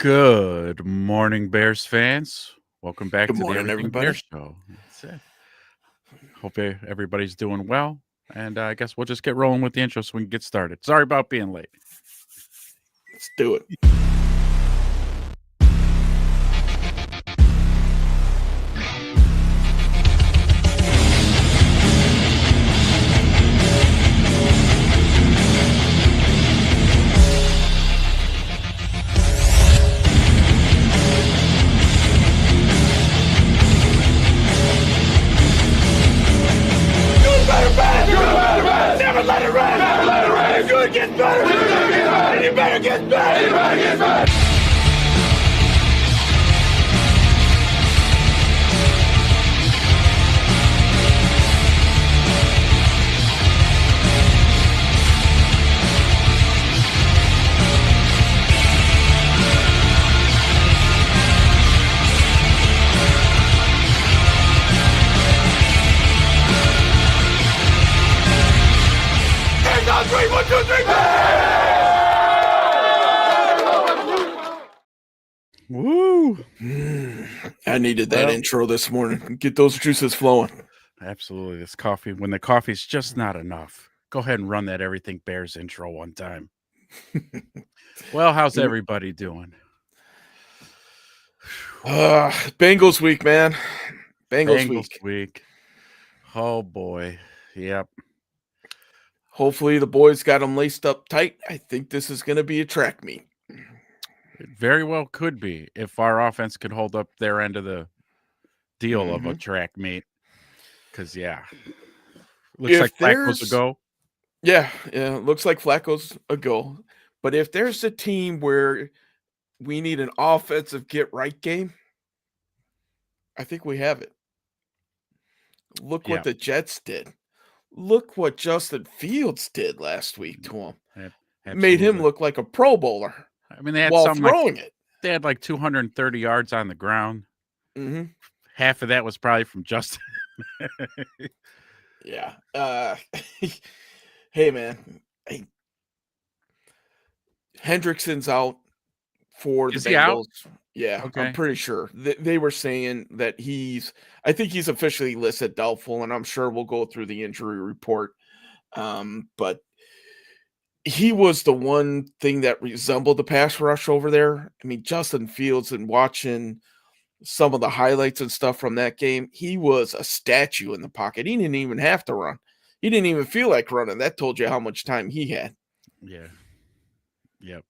Good morning, Bears fans. Welcome back Good to the morning, Everything everybody. Bears Show. That's it. Hope everybody's doing well. And I guess we'll just get rolling with the intro so we can get started. Sorry about being late. Let's do it. Never let it rest. Never let it rest. You're good gets better. You're good gets better. And you better get better. You better get better. On three, 1, 2, 3. Woo! I needed that intro this morning. Get those juices flowing. Absolutely. This coffee, when the coffee's just not enough, go ahead and run that Everything Bears intro one time. Well, how's everybody doing? Bengals week, man. Bengals week. Oh, boy. Yep. Hopefully the boys got them laced up tight. I think this is going to be a track meet. It very well could be if our offense could hold up their end of the deal of a track meet. Because, looks like Flacco's a go. Yeah, looks like Flacco's a go. But if there's a team where we need an offensive get-right game, I think we have it. Look what the Jets did. Look what Justin Fields did last week to him. Made him look like a Pro Bowler. I mean, they had while throwing it. They had like 230 yards on the ground. Mm-hmm. Half of that was probably from Justin. Yeah. Hey, man. Hey. Hendrickson's out for the Bengals. Yeah, okay. I'm pretty sure. They were saying that I think he's officially listed doubtful, and I'm sure we'll go through the injury report. But he was the one thing that resembled the pass rush over there. I mean, Justin Fields, and watching some of the highlights and stuff from that game, he was a statue in the pocket. He didn't even have to run. He didn't even feel like running. That told you how much time he had. Yeah. Yep.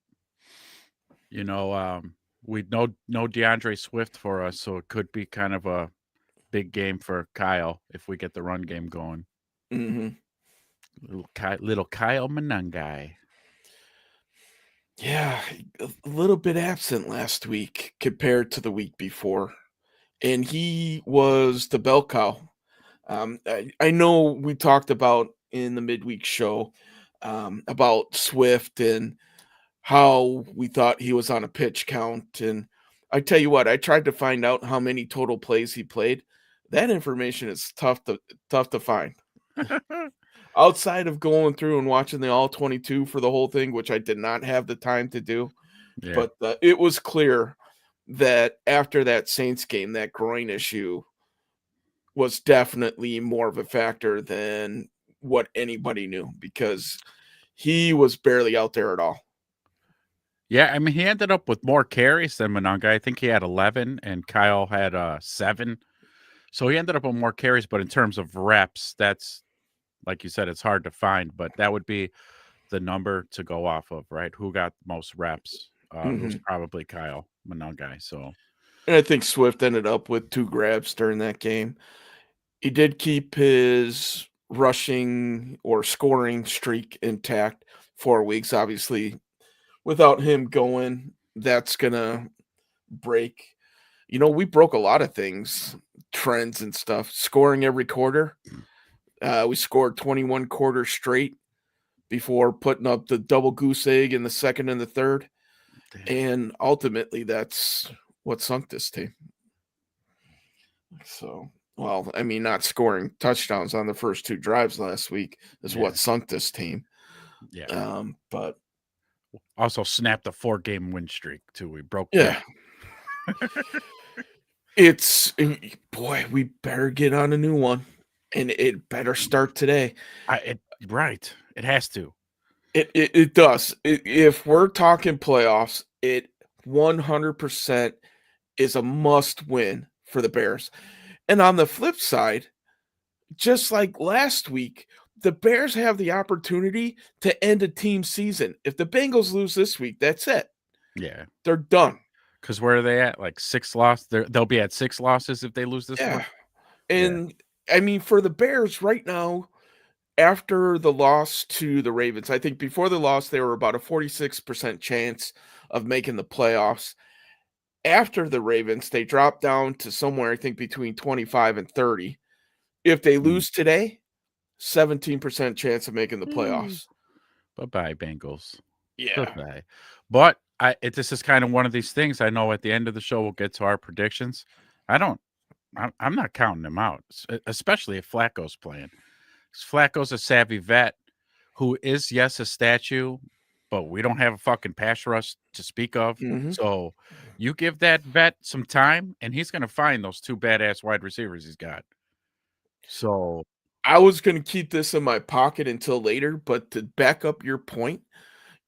You know, we know DeAndre Swift for us, so it could be kind of a big game for Kyle if we get the run game going. Mm-hmm. Little Kyle Monangai. Yeah, a little bit absent last week compared to the week before. And he was the bell cow. I know we talked about in the midweek show about Swift and how we thought he was on a pitch count. And I tell you what, I tried to find out how many total plays he played. That information is tough to find. Outside of going through and watching the all 22 for the whole thing, which I did not have the time to do. Yeah. But it was clear that after that Saints game, that groin issue was definitely more of a factor than what anybody knew, because he was barely out there at all. Yeah, I mean, he ended up with more carries than Monangai. I think he had 11 and Kyle had 7. So he ended up with more carries, but in terms of reps, that's, like you said, it's hard to find, but that would be the number to go off of, right? Who got the most reps? It was probably Kyle Monangai. So, and I think Swift ended up with 2 grabs during that game. He did keep his rushing or scoring streak intact 4 weeks. Obviously, without him going, that's gonna break. You know, we broke a lot of things, trends and stuff. Scoring every quarter. We scored 21 quarters straight before putting up the double goose egg in the second and the third. And ultimately, that's what sunk this team. So, well, I mean, not scoring touchdowns on the first 2 drives last week is what sunk this team. Yeah. But Also snapped a 4-game win streak too. We broke that. Yeah. It's boy, we better get on a new one, and it better start today. Right. It has to. It does. If we're talking playoffs, it 100% is a must win for the Bears. And on the flip side, just like last week, the Bears have the opportunity to end a team season. If the Bengals lose this week, that's it. Yeah. They're done. Because where are they at? Like 6 losses? They'll be at 6 losses if they lose this one? Yeah. Yeah. And I mean, for the Bears right now, after the loss to the Ravens, I think before the loss, they were about a 46% chance of making the playoffs. After the Ravens, they dropped down to somewhere, I think, between 25 and 30. If they Mm. lose today, 17% chance of making the Mm. playoffs. Bye-bye, Bengals. Yeah. Bye-bye. But this is kind of one of these things. I know at the end of the show, we'll get to our predictions. I'm not counting them out, especially if Flacco's playing. 'Cause Flacco's a savvy vet who is, yes, a statue, but we don't have a fucking pass rush to speak of. Mhm. So you give that vet some time, and he's going to find those 2 badass wide receivers he's got. So I was gonna keep this in my pocket until later, but to back up your point,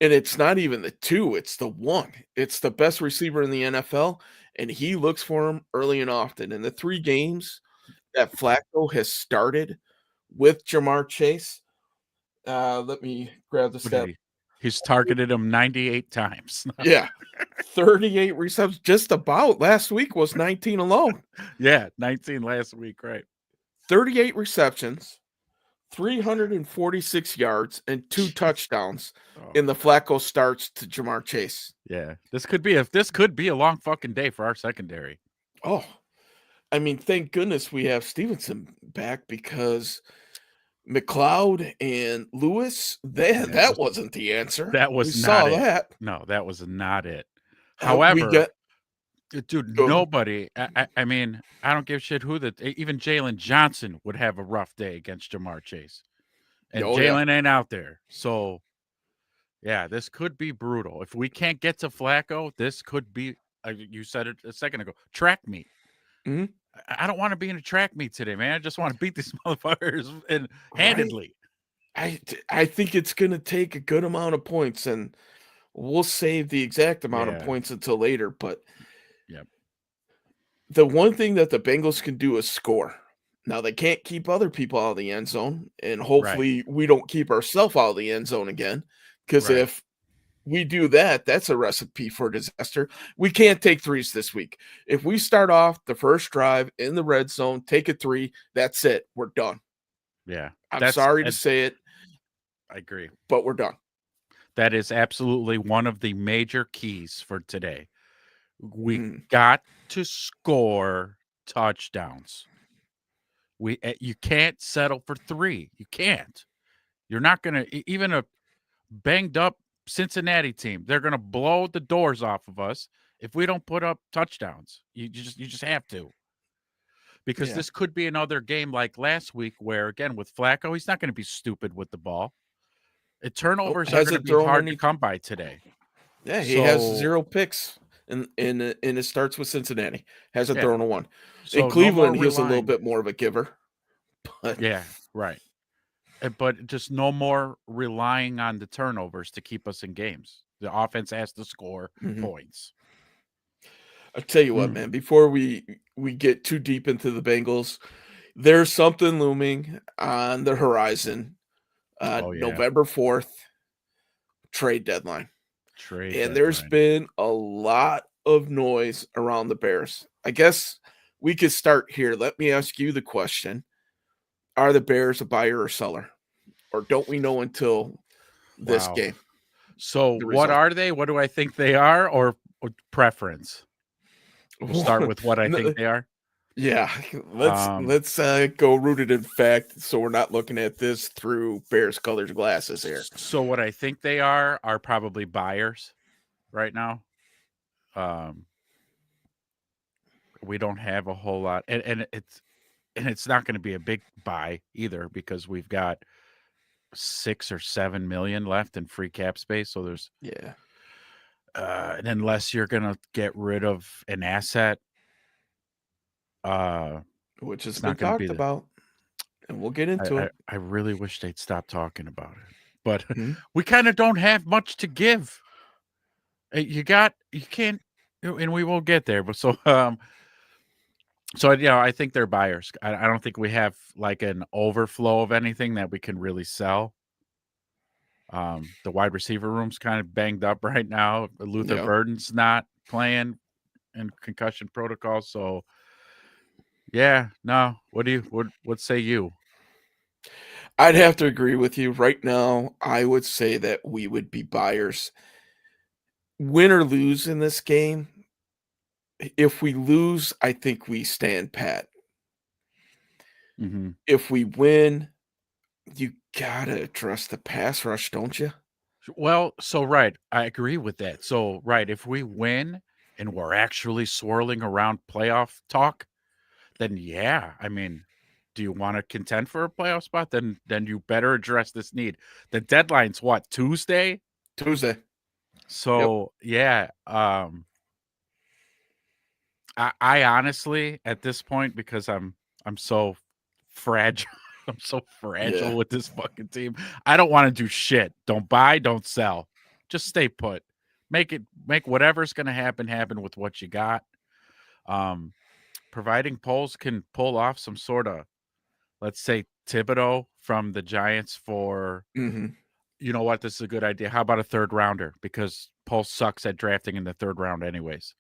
and it's not even the 2, it's the 1. It's the best receiver in the NFL, and he looks for him early and often. In the 3 games that Flacco has started with Jamar Chase, let me grab the what did stat. he? He's targeted him 98 times. Yeah, 38 receptions, just about. Last week was 19 alone. Yeah, 19 last week, right? 38 receptions, 346 yards, and 2 touchdowns Oh in the god. Flacco starts to Jamar Chase. Yeah. This could be a long fucking day for our secondary. Oh, I mean, thank goodness we have Stevenson back because McLeod and Lewis, Yeah, that wasn't the answer. that We was not saw it. that. No, that was not it. We However, got dude, go ahead. nobody. I mean, I don't give a shit who even Jalen Johnson would have a rough day against Jamar Chase, and Oh, yeah. Jalen ain't out there. So yeah, this could be brutal. If we can't get to Flacco, this could be. You said it a second ago. Track meet. Mhm. I don't want to be in a track meet today, man. I just want to beat these motherfuckers and Right? handedly. I think it's gonna take a good amount of points, and we'll save the exact amount of Yeah. points until later, but Yep. the one thing that the Bengals can do is score. Now they can't keep other people out of the end zone, and Right. hopefully we don't keep ourselves out of the end zone again. Because Right. if we do that, that's a recipe for disaster. We can't take threes this week. If we start off the first drive in the red zone, take a three, that's it. We're done. Yeah. I'm That's. sorry to say it, I agree. but we're done. That is absolutely one of the major keys for today. We Mm. got to score touchdowns. You can't settle for 3. You can't. You're not gonna even a banged up Cincinnati team. They're gonna blow the doors off of us if we don't put up touchdowns. You just have to, because Yeah. this could be another game like last week where again with Flacco, he's not going to be stupid with the ball. Nope. Turnovers are going to Hasn't be thrown hard to any. come by today. Yeah, he has So 0 picks in his starts with Cincinnati. Hasn't yeah, thrown a one. In so no more Cleveland, he was a little relying. bit more of a giver, but Yeah, right. But just no more relying on the turnovers to keep us in games. The offense has to score mhm. points. I tell you what, Mm. man, before we get too deep into the Bengals, there's something looming on the horizon. Oh yeah, November 4th, trade deadline. trade And there's deadline. been a lot of noise around the Bears. I guess we could start here. Let me ask you the question. Are the Bears a buyer or seller? Or don't we know until this Wow. game, So the what result? are they? What do I think they are, or preference? We'll start with what I think No, they are. yeah, Um, let's go rooted in fact, so we're not looking at this through Bears colored glasses here. so what I think they are probably buyers right now. Um, we don't have a whole lot, and it's not going to be a big buy either because we've got 6 or 7 million left in free cap space. So there's, Yeah. and unless you're going to get rid of an asset, uh, Which has it's been not going to be talked the. about, and we'll get into it. I really wish they'd stop talking about it, but Mhm. we kind of don't have much to give. You can't, and we will get there. But so I think they're buyers. I don't think we have like an overflow of anything that we can really sell. The wide receiver room's kind of banged up right now. Luther Yeah. Burden's not playing in concussion protocol, so yeah, no. What say you? I'd have to agree with you. Right now, I would say that we would be buyers. Win or lose in this game, if we lose, I think we stand pat. Mhm. If we win, you gotta address the pass rush, don't you? Well, so right, I agree with that. So right, if we win and we're actually swirling around playoff talk, then yeah, I mean, do you want to contend for a playoff spot? Then you better address this need. The deadline's what, Tuesday? Tuesday. Yep. So yeah, I honestly at this point, because I'm so fragile. I'm so Yeah. fragile with this fucking team. I don't want to do shit. Don't buy, don't sell. Just stay put. Make whatever's gonna happen with what you got. Um, Providing Poles can pull off some sort of, let's say, Thibodeau from the Giants for, Mhm. you know what, this is a good idea. How about a third rounder? Because Poles sucks at drafting in the third round anyways.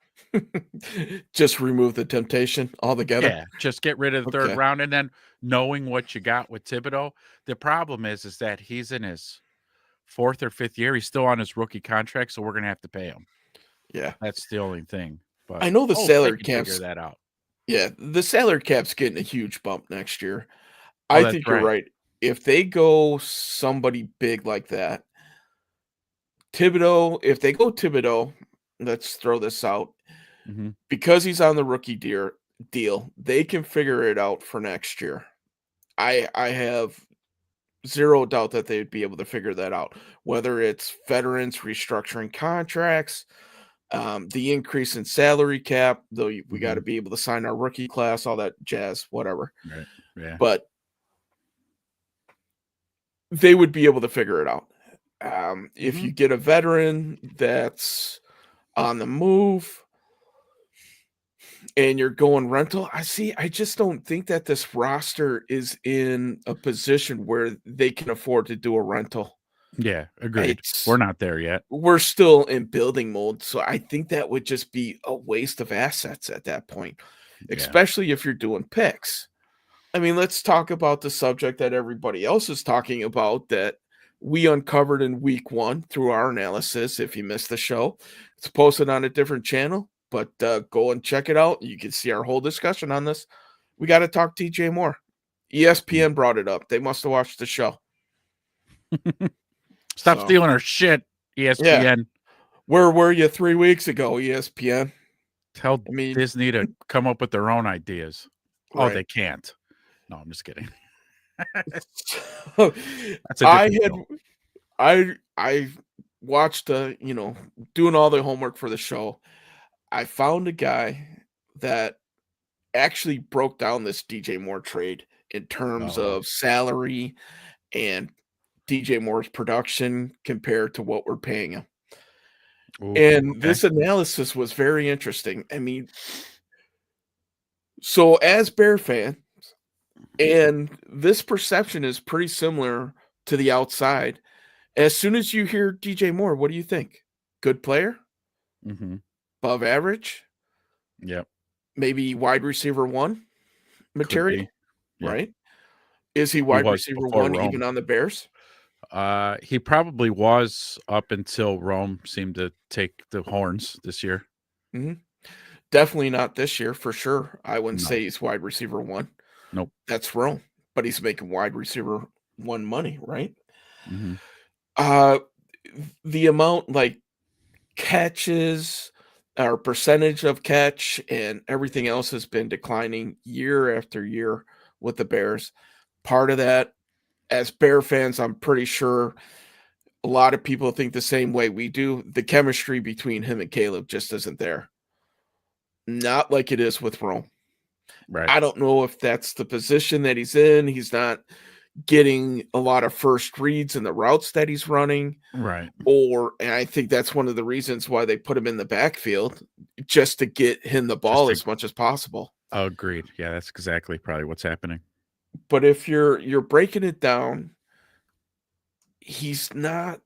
Just remove the temptation altogether? Yeah, just get rid of the third Okay. round, and then knowing what you got with Thibodeau, the problem is that he's in his 4th or 5th year. He's still on his rookie contract, so we're gonna have to pay him. Yeah. That's the only thing. But I know the they salary could figure cap's that out. yeah, the salary cap's getting a huge bump next year. Oh, I that's think you're right. right. If they go somebody big like that, Thibodeau, if they go Thibodeau, let's throw this out. Mhm. Because he's on the deal, they can figure it out for next year. I have zero doubt that they'd be able to figure that out. Whether it's veterans restructuring contracts, the increase in salary cap, though we got to Mhm. be able to sign our rookie class, all that jazz, whatever. Right. Yeah. But they would be able to figure it out. If Mhm. you get a veteran that's on the move and you're going rental, I just don't think that this roster is in a position where they can afford to do a rental. Yeah, agreed. We're It's not there yet. we're still in building mode, so I think that would just be a waste of assets at that point, Yeah. especially if you're doing picks. I mean, let's talk about the subject that everybody else is talking about that we uncovered in week 1 through our analysis. If you missed the show, it's posted on a different channel, but go and check it out. You can see our whole discussion on this. We got to talk TJ Moore. Mm. ESPN brought it up. They must have watched the show. Stop So, stealing our shit, yeah. ESPN. Where were you 3 weeks ago, ESPN? Tell I mean, Disney to come up with their own ideas. Oh, right. they can't. No, I'm just kidding. So, That's a I different had show. I watched, doing all the homework for the show. I found a guy that actually broke down this DJ Moore trade in terms Oh. of salary and DJ Moore's production compared to what we're paying him. Ooh, And okay. this analysis was very interesting. I mean, so as Bear fan, and this perception is pretty similar to the outside. As soon as you hear DJ Moore, what do you think? Good player? Mhm. Above average? Yep. Maybe wide receiver 1 Could material, be. Yep. right? Is he He wide was receiver before 1 even Rome. on the Bears? He probably was up until Rome seemed to take the horns this year. Mhm. Definitely not this year for sure. I wouldn't No. say he's wide receiver 1. Nope. That's Rome, but he's making wide receiver 1 money, right? Mhm. Uh, the amount, like, catches or percentage of catch and everything else has been declining year after year with the Bears. Part of that as Bear fans, I'm pretty sure a lot of people think the same way we do. The chemistry between him and Caleb just isn't there. Not like it is with Rome. Right. I don't know if that's the position that he's in. He's not getting a lot of first reads in the routes that he's running. Right. And I think that's one of the reasons why they put him in the backfield, just to get him the Just ball to as much as possible. agreed. Yeah, that's exactly probably what's happening. But if you're breaking it down, he's not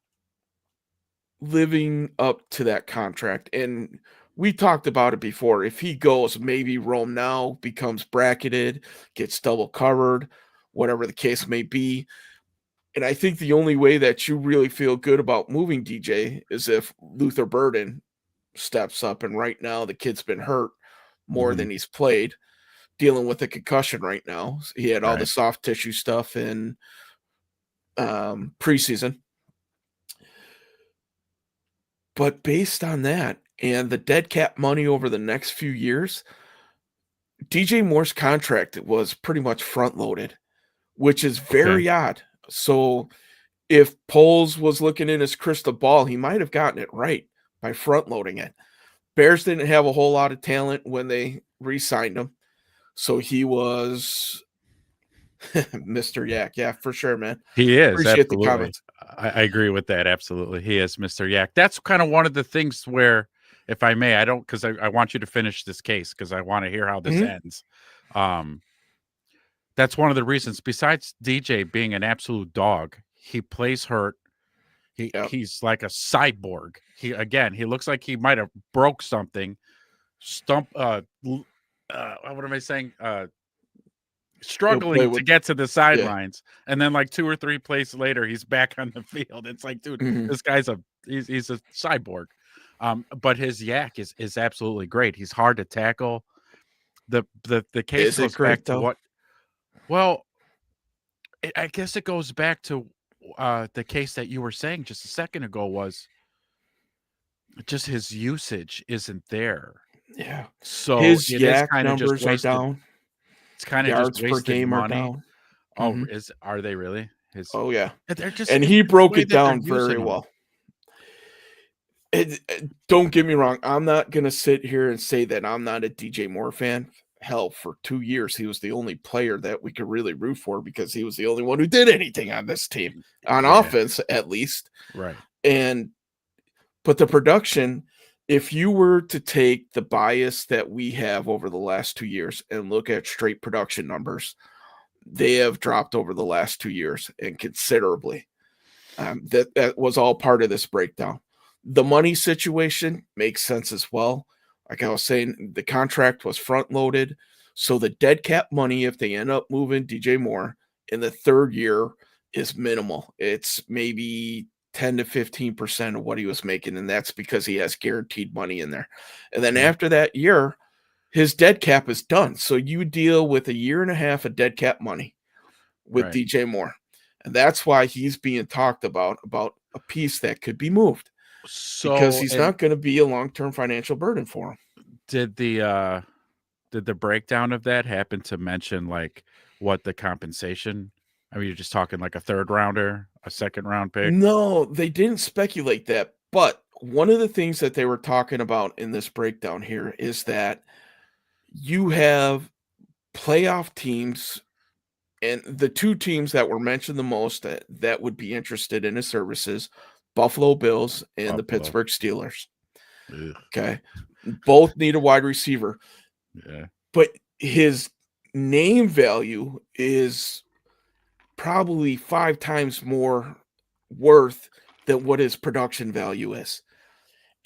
living up to that contract. And we talked about it before. If he goes, maybe Rome now becomes bracketed, gets double covered, whatever the case may be. And I think the only way that you really feel good about moving DJ is if Luther Burden steps up. And right now, the kid's been hurt more Mhm. than he's played, dealing with a concussion right now. He had all the Right. soft tissue stuff in preseason. But based on that and the dead cap money over the next few years, DJ Moore's contract was pretty much front loaded, which is Okay. very odd. So if Poles was looking in his crystal ball, he might have gotten it right by front loading it. Bears didn't have a whole lot of talent when they re-signed him. So he was Mr. Yak. Yeah, for sure, man. He is, Appreciate the absolutely. comments. I agree with that, absolutely. He is Mr. Yak. That's kind of one of the things where, if I may, I don't because I want you to finish this case because I want to hear how this Mhm. ends. Um, that's one of the reasons, besides DJ being an absolute dog, he plays hurt. Yep. He's like a cyborg. He looks like he might have broke something. What am I saying? He'll play Struggling to with get to the yeah. sidelines, and then like 2 or 3 plays later, he's back on the field. It's like, dude, Mhm. this guy's he's a cyborg. But his yak is absolutely great. He's hard to tackle. The case Is it goes back great to though? what well, I guess it goes back to the case that you were saying just a second ago was just his usage isn't there. Yeah. So His it is yak kind of just numbers are wasted. down. It's kind of just Yards per wasted game are money. down. Oh, Mhm. are they really? His Oh, yeah. they're just And it's he just the broke way it that they're down very using them. well. Don't get me wrong, I'm not gonna sit here and say that I'm not a DJ Moore fan. Hell, for 2 years, he was the only player that we could really root for because he was the only one who did anything on this team, on Yeah, offense, at least. right. And but the production, if you were to take the bias that we have over the last 2 years and look at straight production numbers, they have dropped over the last 2 years and considerably. That was all part of this breakdown. The money situation makes sense as well. Like I was saying, the contract was front loaded. So the dead cap money, if they end up moving DJ Moore in the third year, is minimal. It's maybe 10 to 15% of what he was making. And that's because he has guaranteed money in there. And then Yeah, after that year, his dead cap is done. So you deal with a year and a half of dead cap money with right. DJ Moore. And that's why he's being talked about a piece that could be moved because So, he's and not going to be a long-term financial burden for him. did the uh did the breakdown of that happen to mention like what the compensation? I mean, you're just talking like a third rounder, a second round pick. No, they didn't speculate that. But one of the things that they were talking about in this breakdown here is that you have playoff teams, and the two teams that were mentioned the most that would be interested in his services, Buffalo Bills and the Buffalo. Pittsburgh Steelers. Ugh, Okay. Both need a wide receiver, yeah, but his name value is probably 5 times more worth than what his production value is.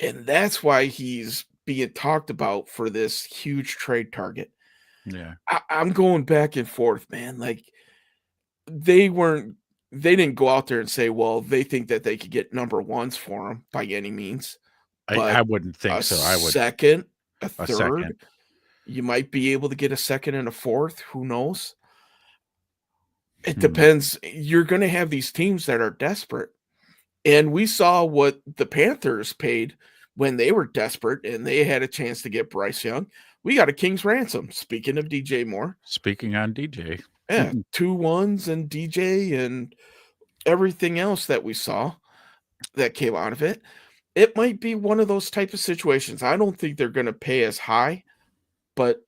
And that's why he's being talked about for this huge trade target. yeah. I'm going back and forth, man. Like they weren't they didn't go out there and say, well, they think that they could get number ones for him by any means, I but wouldn't think a so. I would second, a a second. third, you might be able to get a second and a fourth. Who knows? It Hmm. depends. You're going to have these teams that are desperate. And we saw what the Panthers paid when they were desperate and they had a chance to get Bryce Young. We got a king's ransom. Speaking of DJ Moore, Speaking on DJ. Yeah, 2 ones and DJ and everything else that we saw that came out of it. It might be one of those type of situations. I don't think they're gonna pay as high, but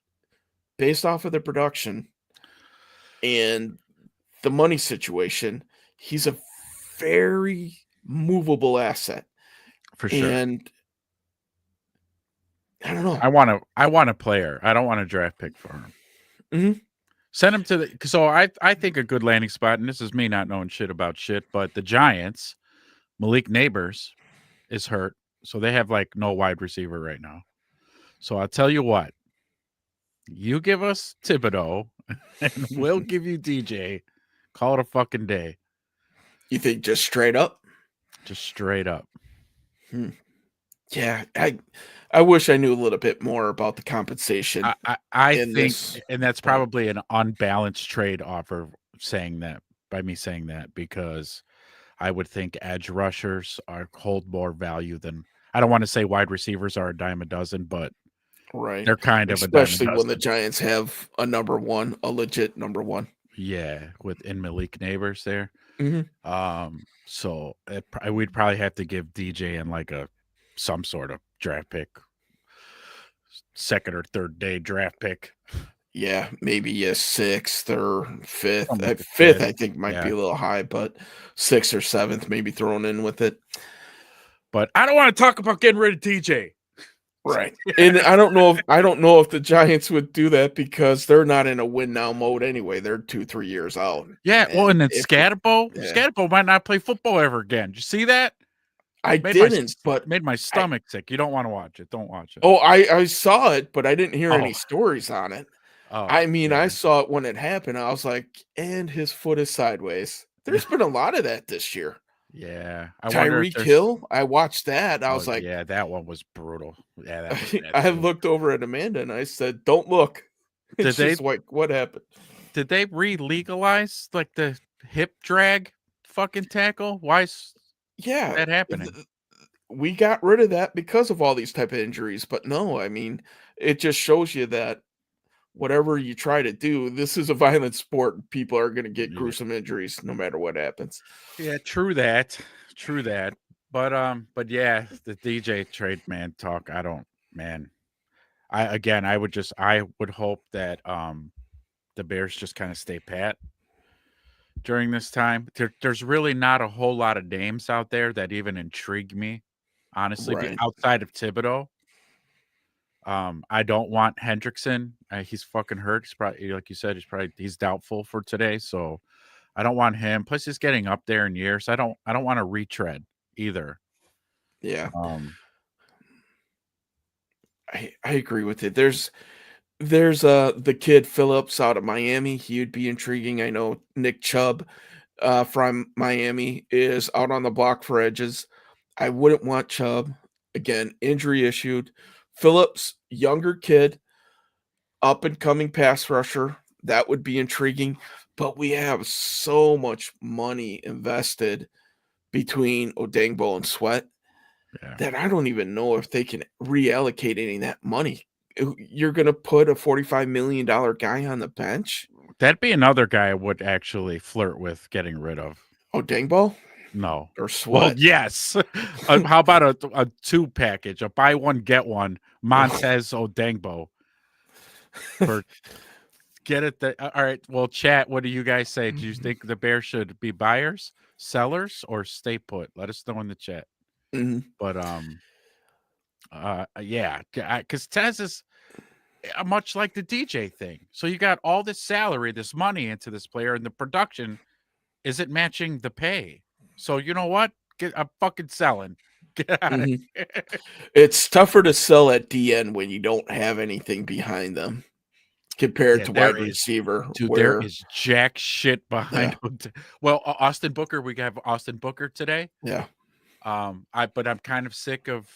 based off of the production and the money situation, he's a very movable asset, For sure. and I don't know. I want a player. I don't want a draft pick for him. Mhm. Send him to the so I think a good landing spot, and this is me not knowing shit about shit, but the Giants, Malik Neighbors is hurt, so they have like no wide receiver right now. So I'll tell you what, you give us Thibodeau, and we'll give you DJ. Call it a fucking day, You think just straight up? just straight up. Hmm. Yeah, I wish I knew a little bit more about the compensation I in think, this, and that's but probably an unbalanced trade offer saying that by me saying that because I would think edge rushers hold more value than I don't want to say wide receivers are a dime a dozen, but right, they're kind of a dime a especially when the dozen. Giants have a number 1, a legit number 1. Yeah, with in Malik Neighbors there. Mhm. So we'd probably have to give DJ and like a some sort of draft pick, second or third day draft pick, Yeah, maybe a 6th or 5th. something like a 5th, kid. I think, might be Yeah, a little high, but 6th or 7th maybe thrown in with it. but I don't want to talk about getting rid of DJ. Right. And I don't know if the Giants would do that because they're not in a win now mode anyway. They're 2, 3 years out. Yeah, well, And and then if the yeah. Scatterbo might not play football ever again. Did you see that? I Made my didn't, but made my I stomach sick. You don't want to watch it. Don't watch it. I saw it, but I didn't hear Oh, any stories on it. oh, I mean, I yeah, saw it when it happened. I was like, "And his foot is sideways." There's been a lot of that this year. yeah. I wonder if Tyreek there's. Hill, I watched that. I Oh, was like, yeah, that one was brutal. Yeah, that was bad I too. looked over at Amanda and I said, "Don't look." And Did they she's like, "What happened?" re-legalize like the hip drag fucking tackle? Why is Yeah, that happening? we got rid of that because of all these type of injuries, but no, I mean, it just shows you that whatever you try to do, this is a violent sport. And people are gonna get Yeah, gruesome injuries no matter what happens. yeah, true that, true that. But yeah, the DJ trade man talk. I don't, man. I would hope that the Bears just kind of stay pat during this time. There's really not a whole lot of names out there that even intrigue me, honestly, Right. outside of Thibodeau. I don't want Hendrickson. He's fucking hurt. He's probably like you said, he's doubtful for today. So I don't want him. Plus, he's getting up there in years. I don't want to retread either. Yeah. Um, I agree with it. There's the kid Phillips out of Miami. He would be intriguing. I know Nick Chubb from Miami is out on the block for edges. I wouldn't want Chubb. Again, injury issued. Phillips, younger kid, up and coming pass rusher. That would be intriguing. But we have so much money invested between Odengbo and Sweat yeah, that I don't even know if they can reallocate any of that money. You're going to put a $45 million guy on the bench? that'd be another guy I would actually flirt with getting rid of. Odengbo No. or Well, Sweat? yes. How about a two package, a buy one get one, Montez Odengbo for get it. All right. Well, chat. What do you guys say? Do you think the Bears should be buyers, sellers, or stay put? Let us know in the chat. Mhm. But yeah, because Tez is much like the DJ thing. So you got all this salary, this money into this player, and the production isn't matching the pay. So you know what? I'm fucking selling. Get out of Mhm. here. It's tougher to sell at DN when you don't have anything behind them compared Yeah, to there wide is, receiver dude. There where is jack shit yeah, behind. Well, Austin Booker. We have Austin Booker today. yeah, But I'm kind of sick of.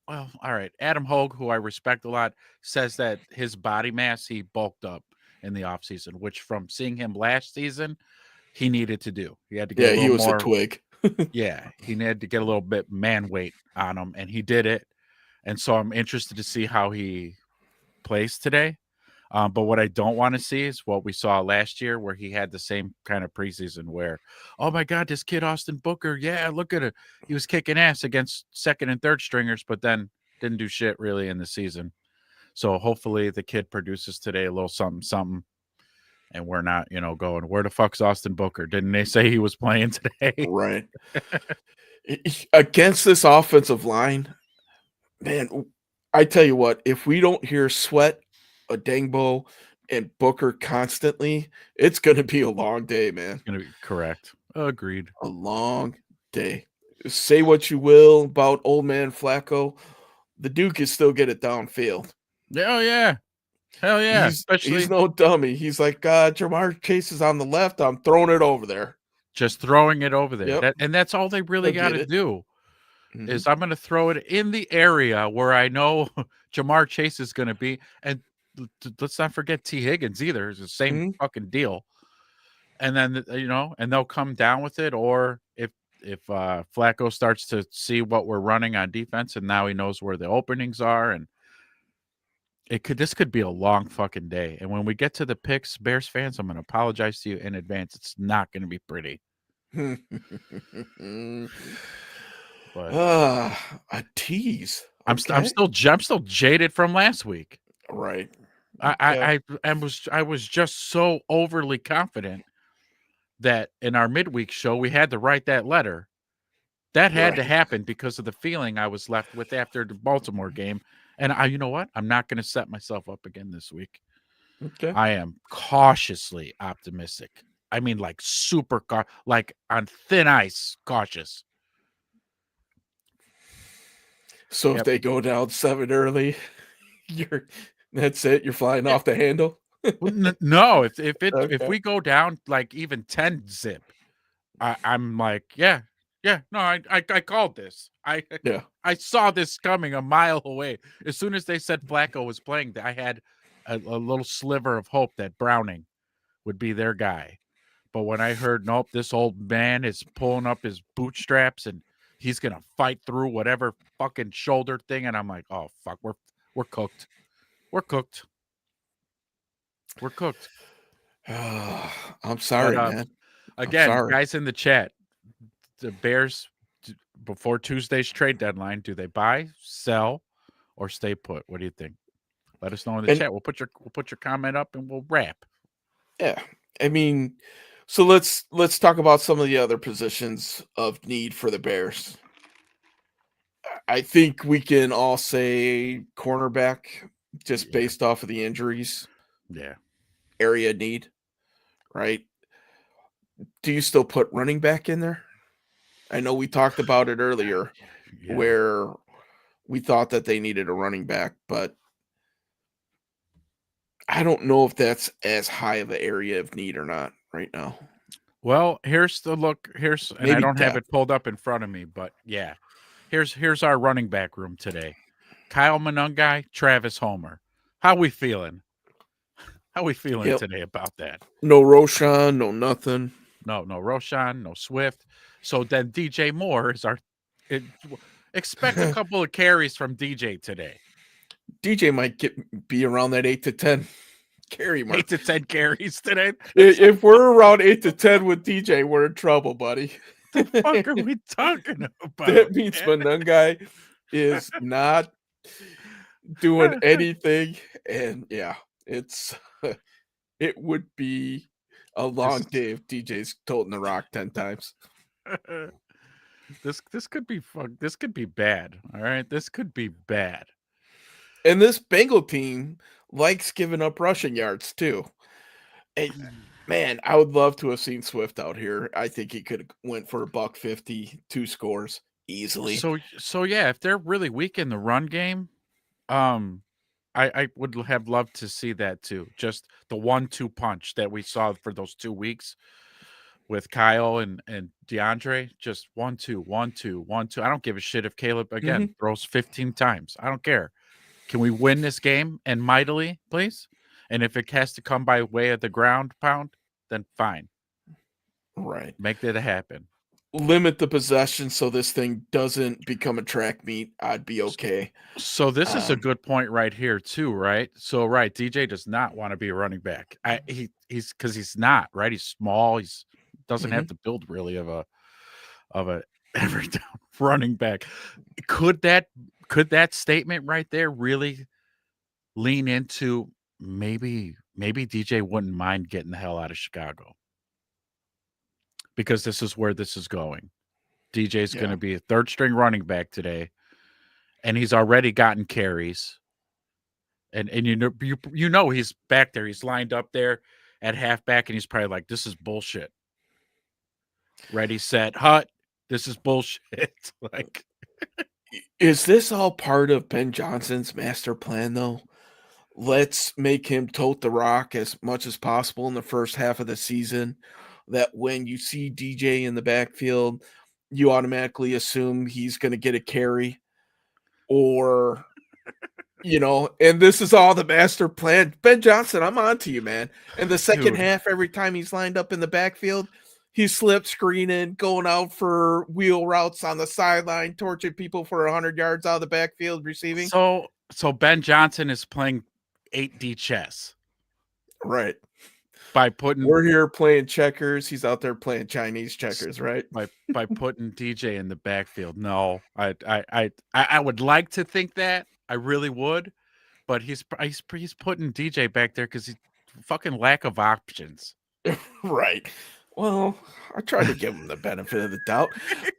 Well, all right. Adam Hogue, who I respect a lot, says that his body mass he bulked up in the offseason, which from seeing him last season, he needed to do. He had to get a yeah, he little was a more. twig. Yeah, he needed to get a little bit man weight on him, and he did it. And so I'm interested to see how he plays today. But what I don't want to see is what we saw last year, where he had the same kind of preseason where, oh my God, this kid Austin Booker, yeah, look at it. He was kicking ass against second and third stringers, but then didn't do shit really in the season. So hopefully the kid produces today a little something, something, and we're not, going, where the fuck's Austin Booker? Didn't they say he was playing today? Right. Against this offensive line, man, I tell you what, if we don't hear Sweat, Adengbo, and Booker constantly, it's gonna be a long day, man. Gonna be correct. Agreed. A long day. Say what you will about old man Flacco, the dude can still get it downfield. Oh yeah. Hell yeah. He's Especially no dummy. He's like, Jamar Chase is on the left, I'm throwing it over there. just throwing it over there. Yep, And that's all they really he'll got get to it. do Mhm, is I'm going to throw it in the area where I know Jamar Chase is going to be. And let's not forget T. Higgins either. It's the same mhm. fucking deal. And then, and they'll come down with it. Or if Flacco starts to see what we're running on defense and now he knows where the openings are, and this could be a long fucking day. And when we get to the picks, Bears fans, I'm going to apologize to you in advance. It's not going to be pretty. But A tease. I'm Okay. still jaded from last week. Right. I Okay. I I was just so overly confident that in our midweek show we had to write that letter. That had to Right. happen because of the feeling I was left with after the Baltimore game. And you know what? I'm not going to set myself up again this week. Okay. I am cautiously optimistic. I mean, like super, like on thin ice, cautious. So if Yep. they go down 7 early, you're that's it, you're flying Yeah. off the handle? Well, no, if Okay. we go down like even 10 zip, I'm like, yeah, yeah. No, I called this. Yeah. I saw this coming a mile away. As soon as they said Flacco was playing, I had a little sliver of hope that Browning would be their guy. But when I heard, nope, this old man is pulling up his bootstraps and he's gonna fight through whatever fucking shoulder thing, and I'm like, oh fuck, we're cooked. We're cooked. We're cooked. I'm But sorry, man. I'm again, sorry. guys in the chat, the Bears before Tuesday's trade deadline, do they buy, sell, or stay put? What do you think? Let us know in the And chat. We'll put your comment up and we'll wrap. yeah, I mean, so let's talk about some of the other positions of need for the Bears. I think we can all say cornerback just Yeah, based off of the injuries, yeah, area need, right? Do you still put running back in there? I know we talked about it earlier yeah. where we thought that they needed a running back, but I don't know if that's as high of an area of need or not right now. Well, here's the look. And I Maybe don't have depth. it pulled up in front of me, but yeah, here's our running back room today. Kyle Monungai, Travis Homer. How we feeling? How we feeling Yep. today about that? No Roshan, no nothing. No Roshan, no Swift. So then DJ Moore is our. It, expect a couple of carries from DJ today. DJ might be around that 8 to 10 carry 8 mark. to 10 carries today. If we're around 8 to 10 with DJ, we're in trouble, buddy. The fuck are we talking about, That means man? Manungai is not doing anything, and yeah, it's it would be a long This day if DJ's toting the rock 10 times. this could be fun. This could be bad. All right, this could be bad. And this Bengal team likes giving up rushing yards too. And man, I would love to have seen Swift out here. I think he could have went for a buck 50, 2 scores easily. So yeah, if they're really weak in the run game, um, I would have loved to see that too. Just the 1-2 punch that we saw for those 2 weeks with Kyle and DeAndre. Just 1-2, 1-2, 1-2. I don't give a shit if Caleb again Mhm. throws 15 times. I don't care. Can we win this game and mightily, please? And if it has to come by way of the ground pound, then fine. Right. Make that happen. limit the possession so this thing doesn't become a track meet, I'd be okay. So this is a Um, good point right here too, right? So right, DJ does not want to be a running back. He's because he's not, right? He's small. He's doesn't have mhm. the build really of a every down running back. Could that could that statement right there really lean into maybe DJ wouldn't mind getting the hell out of Chicago because this is where this is going. DJ's going Yeah. to be a third string running back today, and he's already gotten carries. And you know he's back there. He's lined up there at halfback, and he's probably like, "This is bullshit." Ready, set, hut. This is bullshit. Like, Is this all part of Ben Johnson's master plan, though? Let's make him tote the rock as much as possible in the first half of the season. That when you see DJ in the backfield, you automatically assume he's going to get a carry, or and this is all the master plan. Ben Johnson, I'm on to you, man. In the second dude. half, every time he's lined up in the backfield, he's slip screening, going out for wheel routes on the sideline, torching people for 100 yards out of the backfield receiving. So Ben Johnson is playing 8D chess Right. by putting We're here playing checkers. He's out there playing Chinese checkers, right? by putting DJ in the backfield. No, I would like to think that I really would, but he's putting DJ back there because he's fucking lack of options. Right. Well, I tried to give him the benefit of the doubt.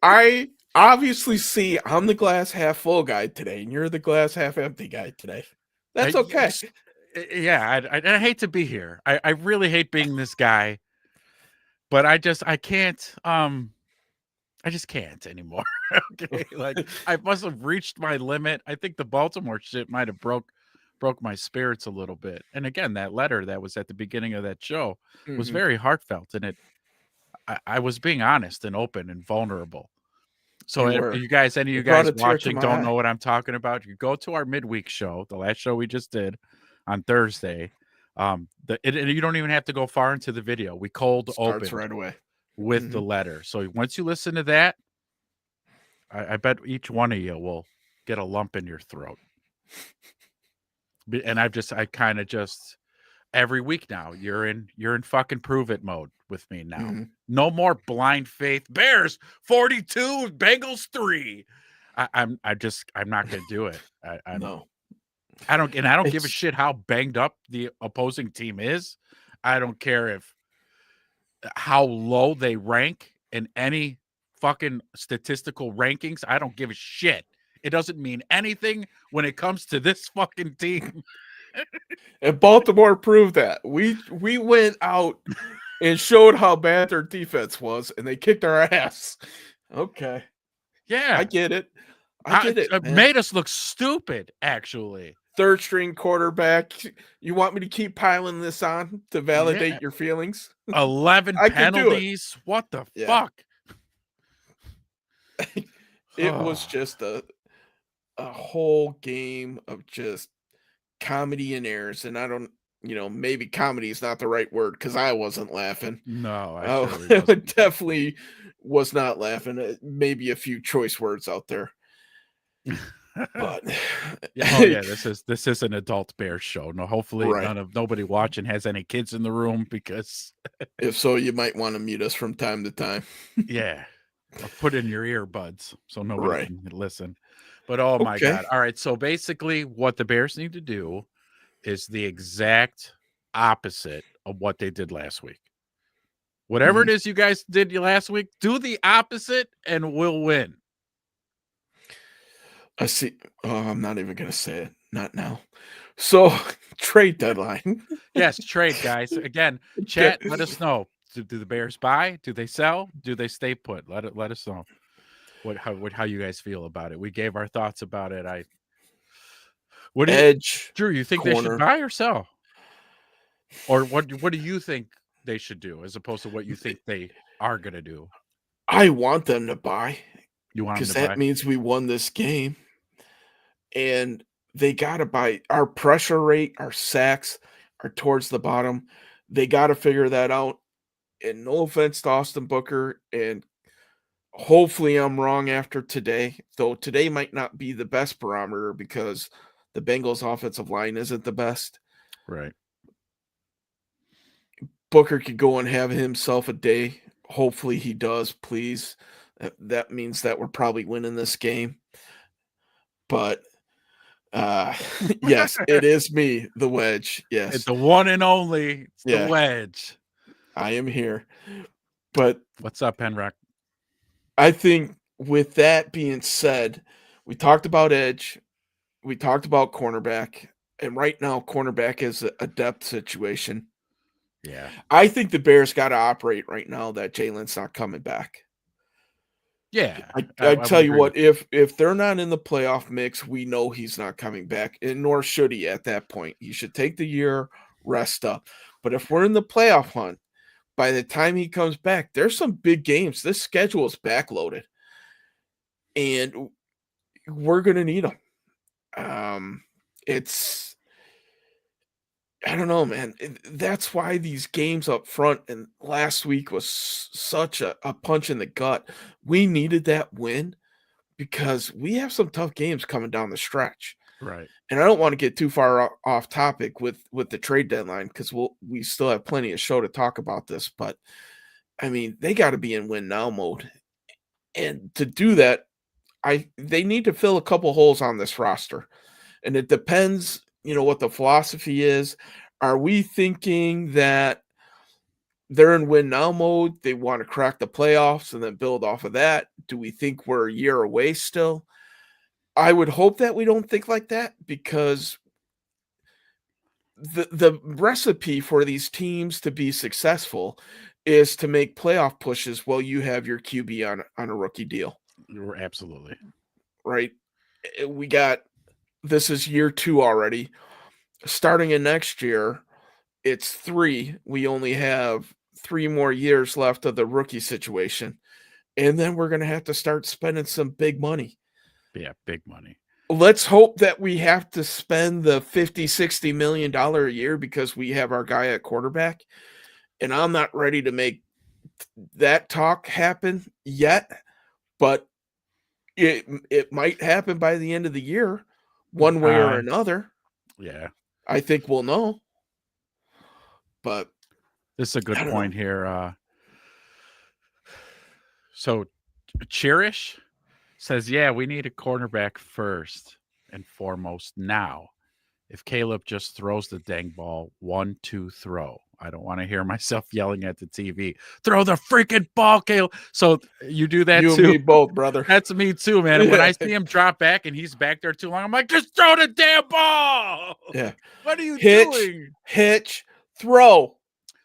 I obviously see I'm the glass half full guy today, and you're the glass half empty guy today. That's okay. Yes, yeah, I hate to be here. I really hate being this guy, but I can't. I just can't anymore. Okay, like I must have reached my limit. I think the Baltimore shit might have broke my spirits a little bit. And again, that letter that was at the beginning of that show was Mhm. very heartfelt, and I was being honest and open and vulnerable. So You if were. you guys, any of you It brought guys a tear to watching my don't eye. know what I'm talking about, you go to our midweek show, the last show we just did on Thursday. And you don't even have to go far into the video. We cold Starts opened right away. with the Mhm. letter. So once you listen to that, I bet each one of you will get a lump in your throat. And I kind of just every week now you're in fucking prove it mode with me now. Mhm. No more blind faith. Bears 42, Bengals 3. I'm not gonna do it. No. I don't give a It's shit how banged up the opposing team is. I don't care if how low they rank in any fucking statistical rankings. I don't give a shit. It doesn't mean anything when it comes to this fucking team. and Baltimore proved that. We went out and showed how bad their defense was, and they kicked our ass. Okay. I Yeah. get it. I get it, It man. made us look stupid, actually. Third string quarterback. You want me to keep piling this on to Yeah. validate your feelings? 11 I could do it. penalties. What the Yeah. fuck? It was just a whole game of just comedy and errors, and I don't maybe comedy is not the right word because I wasn't laughing. No, I surely I wasn't either. definitely was not laughing at maybe a few choice words out there, but Yeah. Oh yeah. This is an adult bear show. No, hopefully right. nobody watching has any kids in the room because If so, you might want to mute us from time to time. yeah, or put in your earbuds so nobody Right. can listen. But oh my Okay. god! All right. So basically, what the Bears need to do is the exact opposite of what they did last week. Whatever Mhm. it is you guys did last week, do the opposite, and we'll win. I see. Oh, I'm not even gonna say it. Not now. So trade deadline. Yes, trade guys. Again, Okay. chat. Let us know. Do the Bears buy? Do they sell? Do they stay put? Let us know how you guys feel about it. We gave our thoughts about it. What do you, Edge Drew? You think they should corner. buy or sell, or what do you think they should do as opposed to what you think they are gonna do? I want them to buy You want them because to that buy? means we won this game, and they gotta buy. Our pressure rate, our sacks are towards the bottom. They gotta figure that out. And no offense to Austin Booker and Hopefully, I'm wrong after today, though today might not be the best barometer because the Bengals' offensive line isn't the best. Right. Booker could go and have himself a day. Hopefully, he does, please. That means that we're probably winning this game. But yes, it is me, the wedge. Yes. The one and only, it's the Yeah, wedge. I am here. But What's up, Henrock? I think with that being said, we talked about edge, we talked about cornerback, and right now cornerback is a depth situation. Yeah. I think the Bears got to operate right now that Jalen's not coming back. Yeah. I I would tell you agree with what, if they're not in the playoff mix, we know he's not coming back, and nor should he at that point. He should take the year, rest up. But if we're in the playoff hunt, by the time he comes back, there's some big games. This schedule is backloaded, and we're gonna need him. It's I don't know, man. That's why these games up front and last week was such a punch in the gut. We needed that win because we have some tough games coming down the stretch. you. Right. And I don't want to get too far off topic with the trade deadline because we still have plenty of show to talk about this. But I mean, they got to be in win now mode, and to do that, they need to fill a couple holes on this roster, and it depends, what the philosophy is. Are we thinking that they're in win now mode? They want to crack the playoffs and then build off of that. Do we think we're a year away still? I would hope that we don't think like that because the recipe for these teams to be successful is to make playoff pushes while you have your QB on a rookie deal, You're absolutely. right? We got this is year 2 already. Starting in next year, it's 3. We only have 3 more years left of the rookie situation. And then we're going to have to start spending some big money. Yeah, big money. Let's hope that we have to spend the 50-60 million dollar a year because we have our guy at quarterback. And I'm not ready to make that talk happen yet, but it might happen by the end of the year one way or another. Yeah. I think we'll know. But this is a good I don't point know. here. So Cherish says, yeah, we need a cornerback first and foremost now. If Caleb just throws the dang ball, 1-2 throw. I don't want to hear myself yelling at the TV. Throw the freaking ball, Caleb. So you do that You and too. me both, brother. That's me too, man. And when I see him drop back and he's back there too long, I'm like, just throw the damn ball. Yeah. What are you doing? Hitch, throw.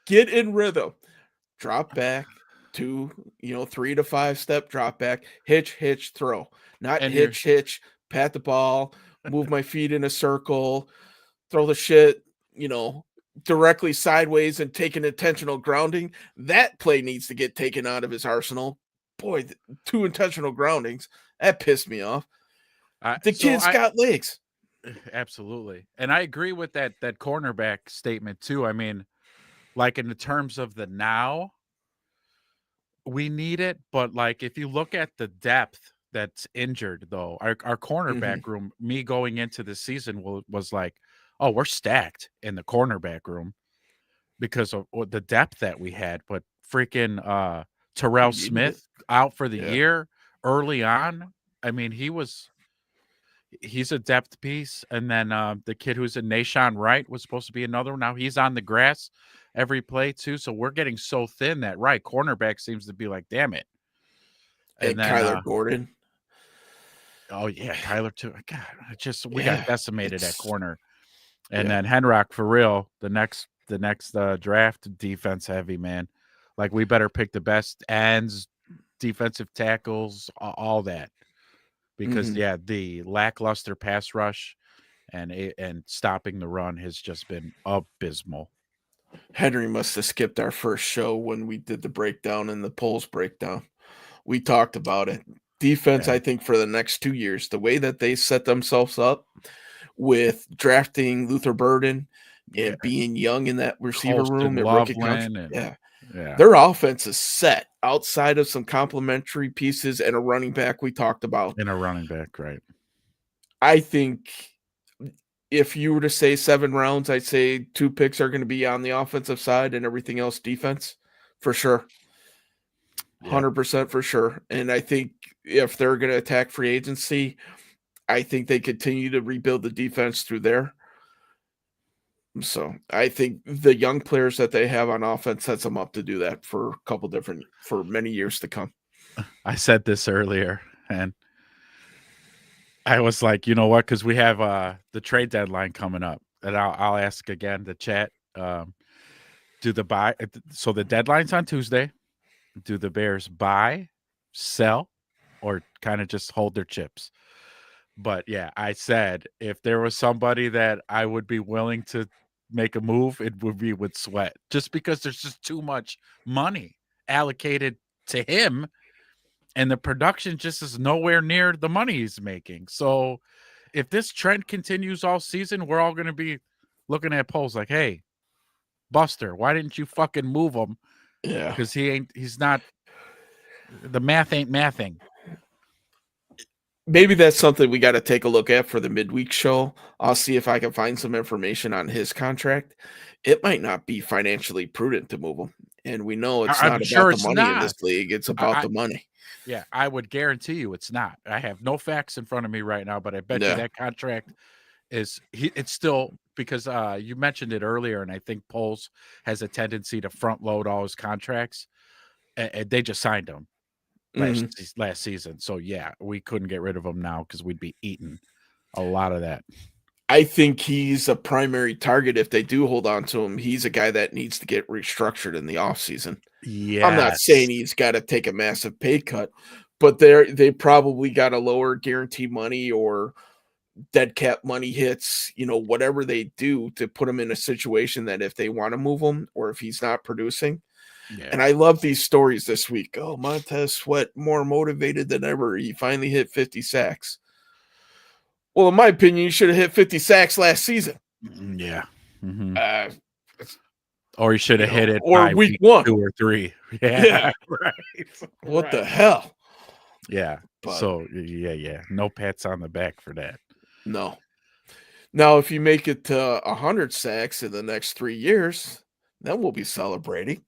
Get in rhythm. Drop back, 2, 3 to 5 step drop back. Hitch, throw. Not And hitch, pat the ball, move my feet in a circle, throw the shit, directly sideways and take an intentional grounding. That play needs to get taken out of his arsenal. Boy, 2 intentional groundings. That pissed me off. The kid's got legs. Absolutely. And I agree with that cornerback statement too. I mean, like in the terms of the now, we need it, but like if you look at the depth that's injured though, our cornerback room, me going into the season was like, oh, we're stacked in the cornerback room because of the depth that we had. But freaking Terrell Smith out for the year early on. I mean, he's a depth piece. And then the kid who's in Nashawn Wright was supposed to be another one. Now he's on the grass every play too. So we're getting so thin that right cornerback seems to be like, damn it. And then Kyler Gordon. Oh yeah, Kyler too. God, we got decimated at corner. And then Henrock for real, the next draft, defense heavy, man. Like we better pick the best ends, defensive tackles, all that. Because the lackluster pass rush and stopping the run has just been abysmal. Henry must have skipped our first show when we did the breakdown and the polls breakdown. We talked about it. Defense, I think, for the next 2 years, the way that they set themselves up with drafting Luther Burden and being young in that receiver room at rookie contract. Yeah. Their offense is set outside of some complementary pieces and a running back we talked about. And a running back, right. I think if you were to say 7 rounds, I'd say 2 picks are gonna be on the offensive side and everything else defense, for sure. Yeah. 100% for sure, and I think if they're gonna attack free agency, I think they continue to rebuild the defense through there. So, I think the young players that they have on offense sets them up to do that for many years to come. I said this earlier, and I was like, you know what? Because we have the trade deadline coming up, and I'll ask again the chat. Do the buy? So the deadline's on Tuesday. Do the Bears buy, sell, or kind of just hold their chips? But yeah, I said if there was somebody that I would be willing to make a move, it would be with Sweat, just because there's just too much money allocated to him, and the production just is nowhere near the money he's making. So if this trend continues all season, we're all going to be looking at polls like, "Hey, Buster, why didn't you fucking move him? Yeah. Because he's not. The math ain't mathing." Maybe that's something we gotta take a look at for the midweek show. I'll see if I can find some information on his contract. It might not be financially prudent to move him, and we know it's I'm not about sure the it's money in not. this league, it's about I, the money. Yeah, I would guarantee you it's not. I have no facts in front of me right now, but I bet you Yeah. that contract it's still because you mentioned it earlier, and I think Poles has a tendency to front load all his contracts, and they just signed him Mhm. last season. So yeah, we couldn't get rid of him now because we'd be eating a lot of that. I think he's a primary target if they do hold on to him. He's a guy that needs to get restructured in the offseason. I'm not Yes. saying he's gotta take a massive pay cut, but they probably gotta lower guarantee money or dead cap money hits, whatever they do to put him in a situation that if they want to move him or if he's not producing. Yeah. And I love these stories this week. Oh, Montez Sweat more motivated than ever. He finally hit 50 sacks. Well, in my opinion, he should have hit 50 sacks last season. Yeah. Hmm. Uh, Or he should have hit it or by week week one. 2 or 3. Yeah. Yeah. Right. What the Right. hell? Yeah. But So yeah. No pats on the back for that. no. Now, if you make it to 100 sacks in the next 3 years, then we'll be celebrating.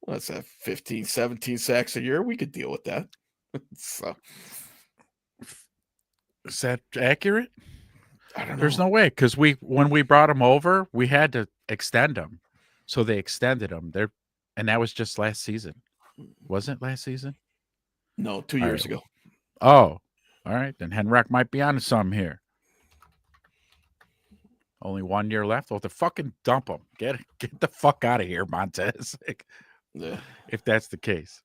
What's that, 15, 17 sacks a year? We could deal with that. So, Is that accurate? I don't There's know. no way because when we brought him over, we had to extend him, so they extended him there, and that was just last season, wasn't it last season? No, 2 All years right. ago. Oh, all right. Then Henrik might be on some here. Only 1 year left. Well, to fucking dump him. Get the fuck out of here, Montez. Yeah. If that's the case,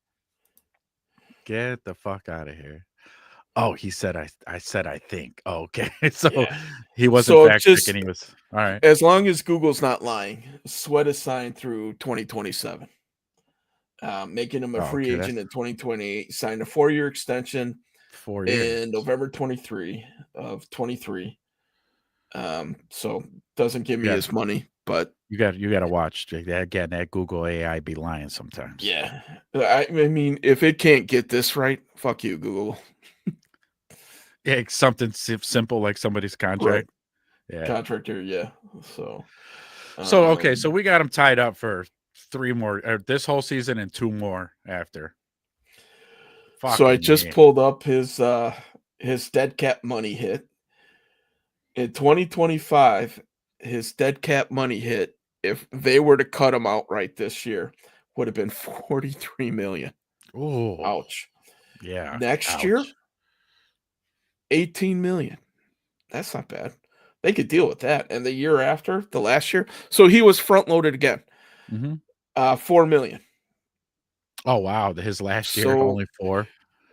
get the fuck out of here. Oh, he said I said I think. Oh, okay. So Yeah. he wasn't So fact checking. just He was all right. as long as Google's not lying, Sweat is signed through 2027. Making him a Oh, free okay. agent That's in 2028. Signed a 4-year extension 4 years. in November 23 of 23. So doesn't give me Yeah. his money, but You got to watch again. That Google AI be lying sometimes. yeah. I mean, if it can't get this right, fuck you, Google. Yeah, it's something simple like somebody's Right. contract. Yeah. Contractor, yeah. So, So okay, so um, we got him tied up for 3 more this whole season and 2 more after. so I Fucking just yeah. pulled up his dead cap money hit. In 2025, his dead cap money hit, if they were to cut him outright this year, would have been 43 million. Oh, Ouch. yeah. Next year, Ouch. 18 million. That's not bad. They could deal with that. And the year after, the last year, so he was front loaded again. Mhm. 4 million. Oh, wow. His last year So only 4.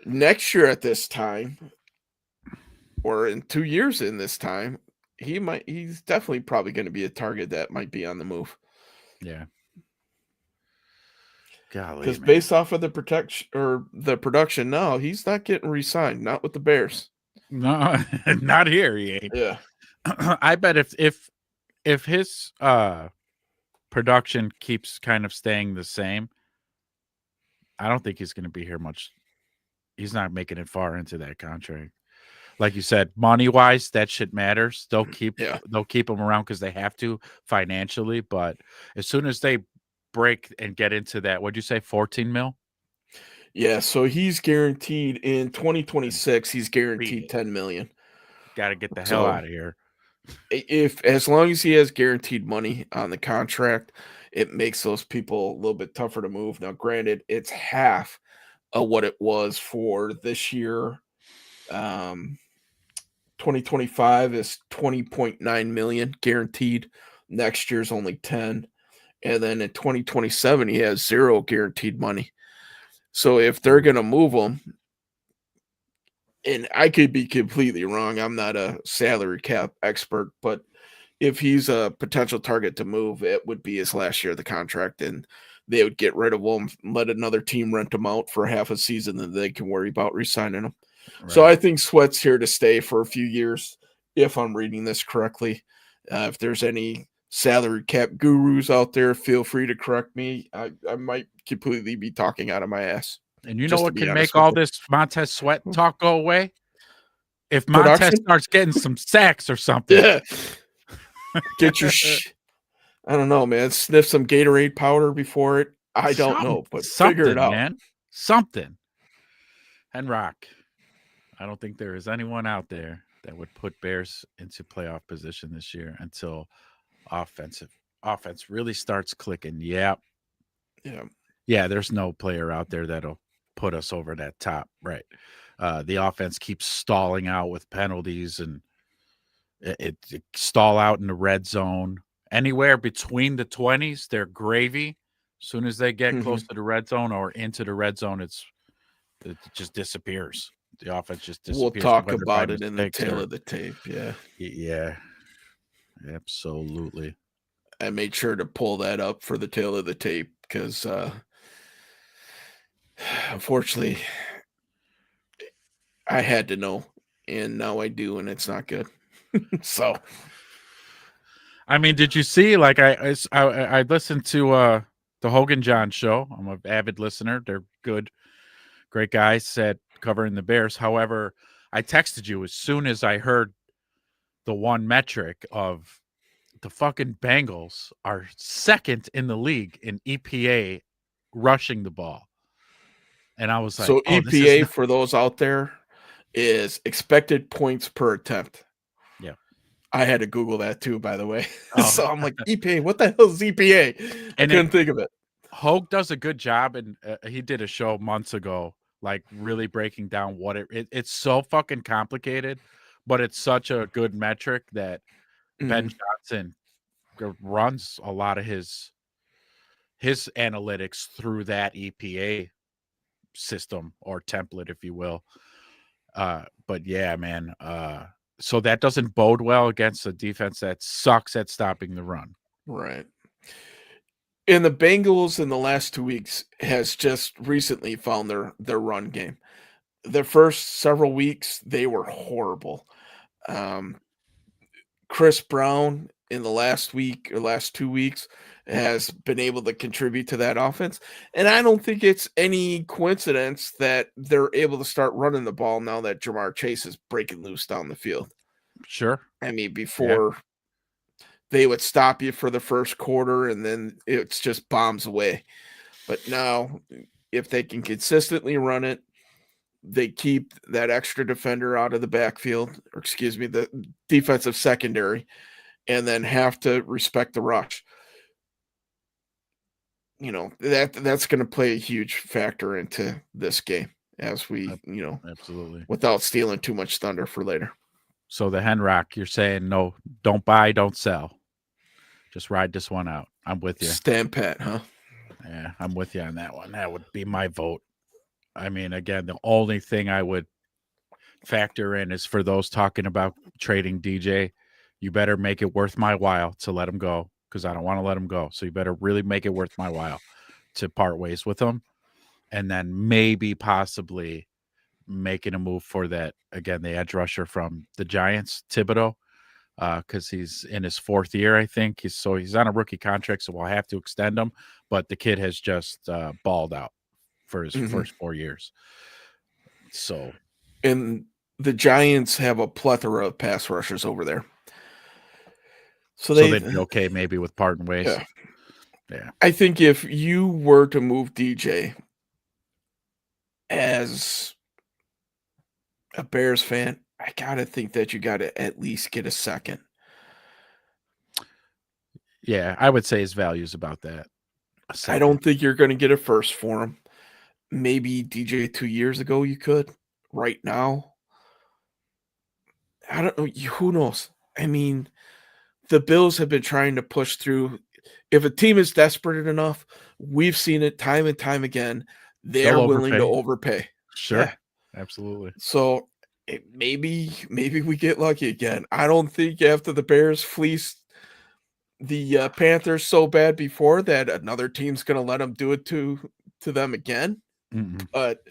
next year at this time, or in 2 years in this time, he's definitely probably gonna be a target that might be on the move. Yeah. Golly, Because man. based off of the protection or the production now, he's not getting re-signed, not with the Bears. No, not here he ain't. Yeah. I bet if his production keeps kind of staying the same, I don't think he's going to be here much. He's not making it far into that contract. Like you said, money wise, that shit matters. Yeah. They'll keep him around because they have to financially. But as soon as they break and get into that, what'd you say, 14 mil? Yeah, so he's guaranteed in 2026, he's guaranteed We 10 million. got to get the hell So out of here. if as long as he has guaranteed money on the contract, it makes those people a little bit tougher to move. Now, granted, it's half of what it was for this year. Um, 2025 is 20.9 million guaranteed. Next year's only 10. And then in 2027, he has zero guaranteed money. So if they're going to move him, and I could be completely wrong, I'm not a salary cap expert, but if he's a potential target to move, it would be his last year of the contract, and they would get rid of him, let another team rent him out for half a season, and they can worry about re-signing him. So Right. I think Sweat's here to stay for a few years, if I'm reading this correctly. If there's any salary cap gurus out there, feel free to correct me. I might completely be talking out of my ass, And you know just to what be can honest make with all you. this Montez Sweat talk go away? If Montez Production? starts getting some sacks or something. Yeah. Get your I don't know, man. Sniff some Gatorade powder before it. I don't know, but figure it Something, out. man. Something. And Rock. I don't think there is anyone out there that would put Bears into playoff position this year until offense really starts clicking. Yeah. Yeah. Yeah, there's no player out there that'll put us over that top, right? The offense keeps stalling out with penalties and it stall out in the red zone. Anywhere between the 20s, they're gravy. As soon as they get close Mhm. to the red zone or into the red zone, it just disappears. The offense just We'll disappears, talk whether by about it in the mistakes tail or of the tape. Yeah. yeah, absolutely. I made sure to pull that up for the tail of the tape because unfortunately I had to know. And now I do, and it's not good. So I mean, did you see? Like, I listened to the Hogan John show. I'm an avid listener. They're good, great guys. Said covering the Bears. However, I texted you as soon as I heard the one metric of the fucking Bengals are second in the league in EPA rushing the ball, and I was like, so oh, this is EPA not. for those out there is expected points per attempt. Yeah. I had to Google that too, by the way. Oh, So I'm like, EPA, what the hell is EPA? I and it couldn't think of it. Hogue does a good job, and he did a show months ago, like really breaking down what it's so fucking complicated, but it's such a good metric that Ben Mhm. Johnson runs a lot of his analytics through that EPA system or template, if you will. But yeah, man. So that doesn't bode well against a defense that sucks at stopping the run. Right. And the Bengals in the last 2 weeks has just recently found their run game. The first several weeks, they were horrible. Um, Chris Brown in the last week or last 2 weeks has been able to contribute to that offense, and I don't think it's any coincidence that they're able to start running the ball now that Jamar Chase is breaking loose down the field. Sure. I mean, Yeah. before they would stop you for the first quarter and then it's just bombs away. But now, if they can consistently run it, they keep that extra defender out of the backfield, or excuse me, the defensive secondary, and then have to respect the rush. That's going to play a huge factor into this game as we, ab- Absolutely. without stealing too much thunder for later. So the hen rock, you're saying no, don't buy, don't sell. Just ride this one out. I'm with you. Stand pat, huh? Yeah, I'm with you on that one. That would be my vote. I mean, again, the only thing I would factor in is for those talking about trading DJ, you better make it worth my while to let him go because I don't want to let him go. So you better really make it worth my while to part ways with him. And then maybe possibly making a move for that again, the edge rusher from the Giants, Thibodeau. because he's in his 4th year, I think. He's on a rookie contract, so we'll have to extend him. But the kid has just balled out for his Mhm. first 4 years. So And the Giants have a plethora of pass rushers over there. So they'd be okay maybe with parting ways. yeah. Yeah. I think if you were to move DJ as a Bears fan, I gotta think that you gotta at least get a second. Yeah, I would say his value is about that. A I second. don't think you're gonna get a first for him. Maybe DJ 2 years ago you could. Right now, I don't know. Who knows? I mean, the Bills have been trying to push through. If a team is desperate enough, we've seen it time and time again. They're They'll willing to overpay. overpay. Sure. Yeah. Absolutely. So maybe we get lucky again. I don't think after the Bears fleeced the Panthers so bad before that another team's going to let them do it to them again. Mm-mm. But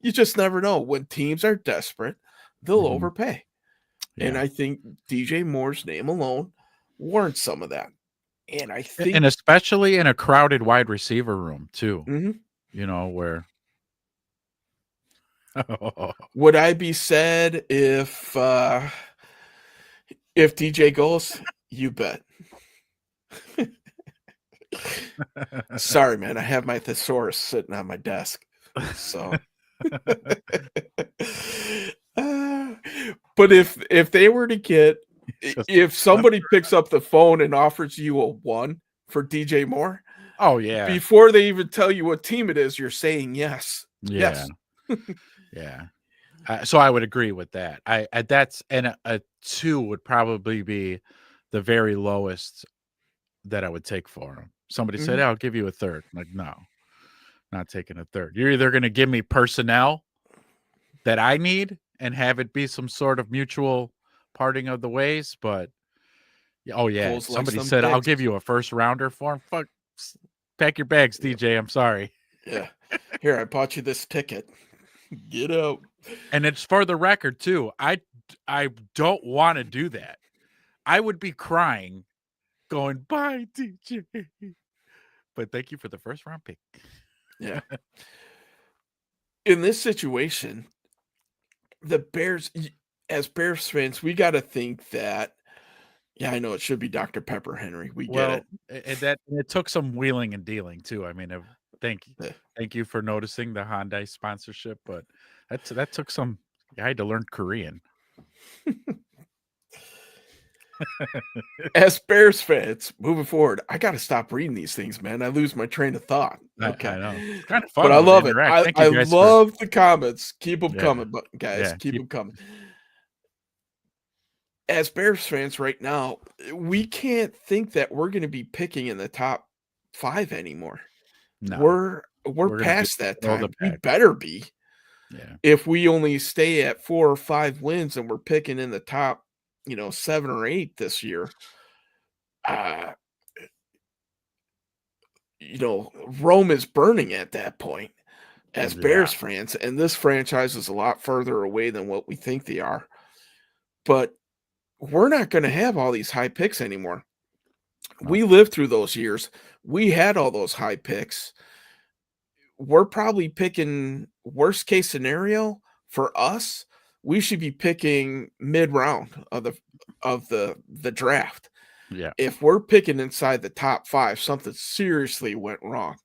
you just never know. When teams are desperate, they'll Mhm. overpay. And Yeah. I think DJ Moore's name alone warrants some of that. And I think And especially in a crowded wide receiver room too, mhm. where Would I be sad if DJ goes? You bet. Sorry, man. I have my thesaurus sitting on my desk. So Uh, but if they were to get just if somebody picks up the phone and offers you a 1 for DJ Moore, Oh, yeah. before they even tell you what team it is, you're saying yes. Yeah. Yes. Yeah. So I would agree with that. That's and a 2 would probably be the very lowest that I would take for him. Somebody said, Mhm. "I'll give you a third." I'm like, "No, not taking a third. You're either gonna give me personnel that I need and have it be some sort of mutual parting of the ways, but oh, yeah. Foles likes Somebody them said, "I'll picks. give you a first rounder for him." Pack your bags, Yep. DJ. I'm sorry. Yeah. Here, I bought you this ticket. Get out. And it's for the record too. I don't want to do that. I would be crying going, "Bye, DJ." But thank you for the first round pick. Yeah. In this situation, the Bears as Bears fans, we gotta think that yeah, I know it should be Dr. Pepper, Henry. We get Well, it. and it took some wheeling and dealing too. I mean, thank you, Yeah. thank you for noticing the Hyundai sponsorship, but that took some. I had to learn Korean. As Bears fans, moving forward, I gotta stop reading these things, man. I lose my train of thought. I Okay. know it's kind of But fun I though to love it. interact. I Thank you I guys for love the comments. Keep them yeah coming, but guys, yeah keep keep them coming. As Bears fans right now, we can't think that we're gonna be picking in the top 5 anymore. no We're we're gonna be past that middle of the time. We pack. better be. Yeah. If we only stay at 4 or 5 wins and we're picking in the top, 7 or 8 this year, uh, Rome is burning at that point as Yeah. Bears fans, and this franchise is a lot further away than what we think they are. But we're not gonna have all these high picks anymore. No. We lived through those years. We had all those high picks. We're probably picking worst case scenario for us, we should be picking mid round of the draft. Yeah. If we're picking inside the top 5, something seriously went wrong.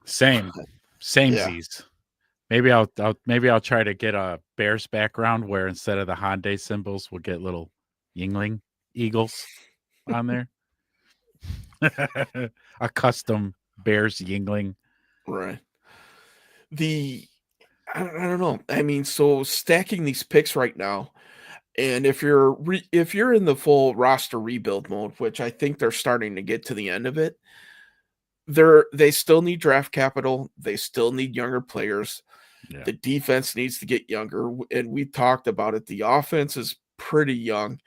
Same. Yeah. Samesies. Maybe I'll try to get a Bears background where instead of the Hyundai symbols, we'll get little Yingling eagles on there. A custom Bears Yingling. Right. The I don't know. I mean, so stacking these picks right now, and if you're in the full roster rebuild mode, which I think they're starting to get to the end of it, they still need draft capital. They still need younger players. Yeah. The defense needs to get younger, and we talked about it. The offense is pretty young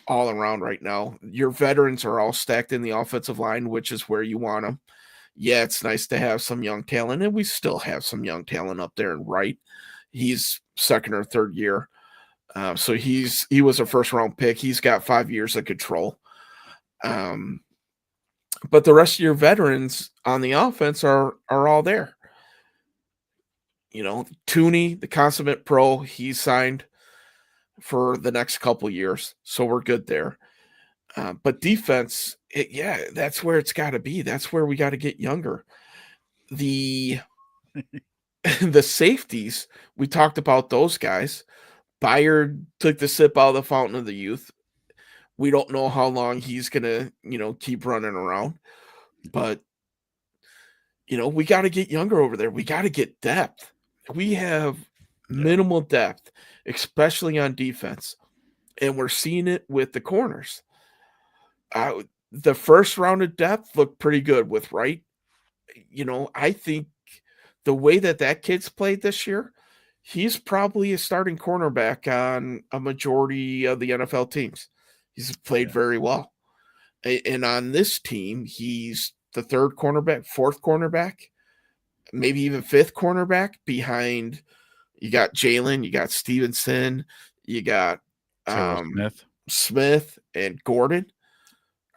all around right now. Your veterans are all stacked in the offensive line, which is where you want them. Yeah, it's nice to have some young talent, and we still have some young talent up there and right. He's second or third year. So he was a first round pick. He's got 5 years of control. Um, but the rest of your veterans on the offense are all there. Tooney, the consummate pro, he's signed for the next couple years, so we're good there. But defense, yeah, that's where it's got to be. That's where we got to get younger. The the safeties, we talked about those guys. Byard took the sip out of the fountain of the youth. We don't know how long he's gonna, keep running around, but we got to get younger over there. We got to get depth. We have Yeah. minimal depth, especially on defense, and we're seeing it with the corners. The first round of depth looked pretty good with Wright. I think the way that kid's played this year, he's probably a starting cornerback on a majority of the NFL teams. He's played Yeah. very well. And on this team, he's the third cornerback, fourth cornerback, maybe even fifth cornerback behind. You got Jalen, you got Stevenson, you got Taylor um, Smith. Smith and Gordon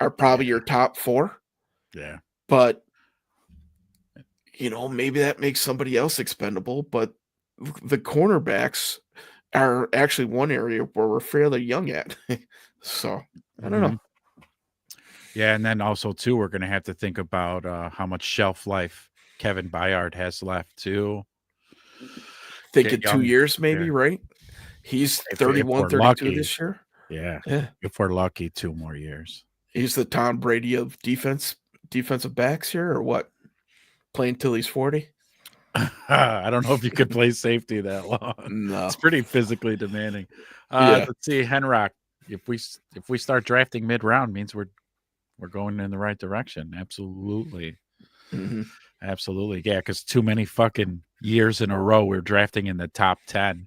are Yeah. probably your top four. Yeah. But maybe that makes somebody else expendable. But the cornerbacks are actually one area where we're fairly young at. So I don't know. Mhm. Yeah, and then also too, we're gonna have to think about how much shelf life Kevin Byard has left too. Thinking Get 2 young years maybe, there. right? He's If 31, we're 32 lucky. this year. Yeah. Yeah. If we're lucky, 2 more years. He's the Tom Brady of defensive backs here or what? Playing till he's 40? I don't know if you could play safety that long. No. It's pretty physically demanding. Yeah. Let's see, Henrock. If we start drafting mid round, means we're going in the right direction. Absolutely, Mhm. absolutely. Yeah, because too many fucking years in a row we're drafting in the top 10,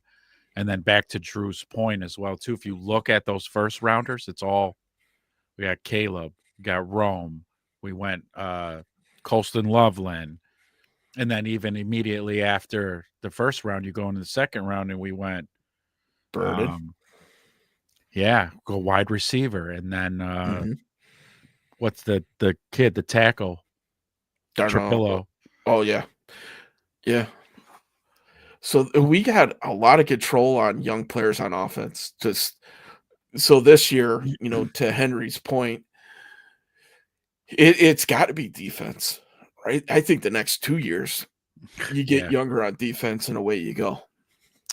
and then back to Drew's point as well too. If you look at those first rounders, it's all we got. Caleb, we got Rome. We went Colston Loveland. And then even immediately after the first round, you go into the second round, and we went, Burden. um, yeah, go wide receiver, and then Mhm. what's the kid, the tackle, Darnell. Trapillo. Oh, yeah. Yeah. So we got a lot of control on young players on offense. Just so this year, to Henry's point, it's got to be defense, right? I think the next 2 years you get Yeah, younger on defense and away you go.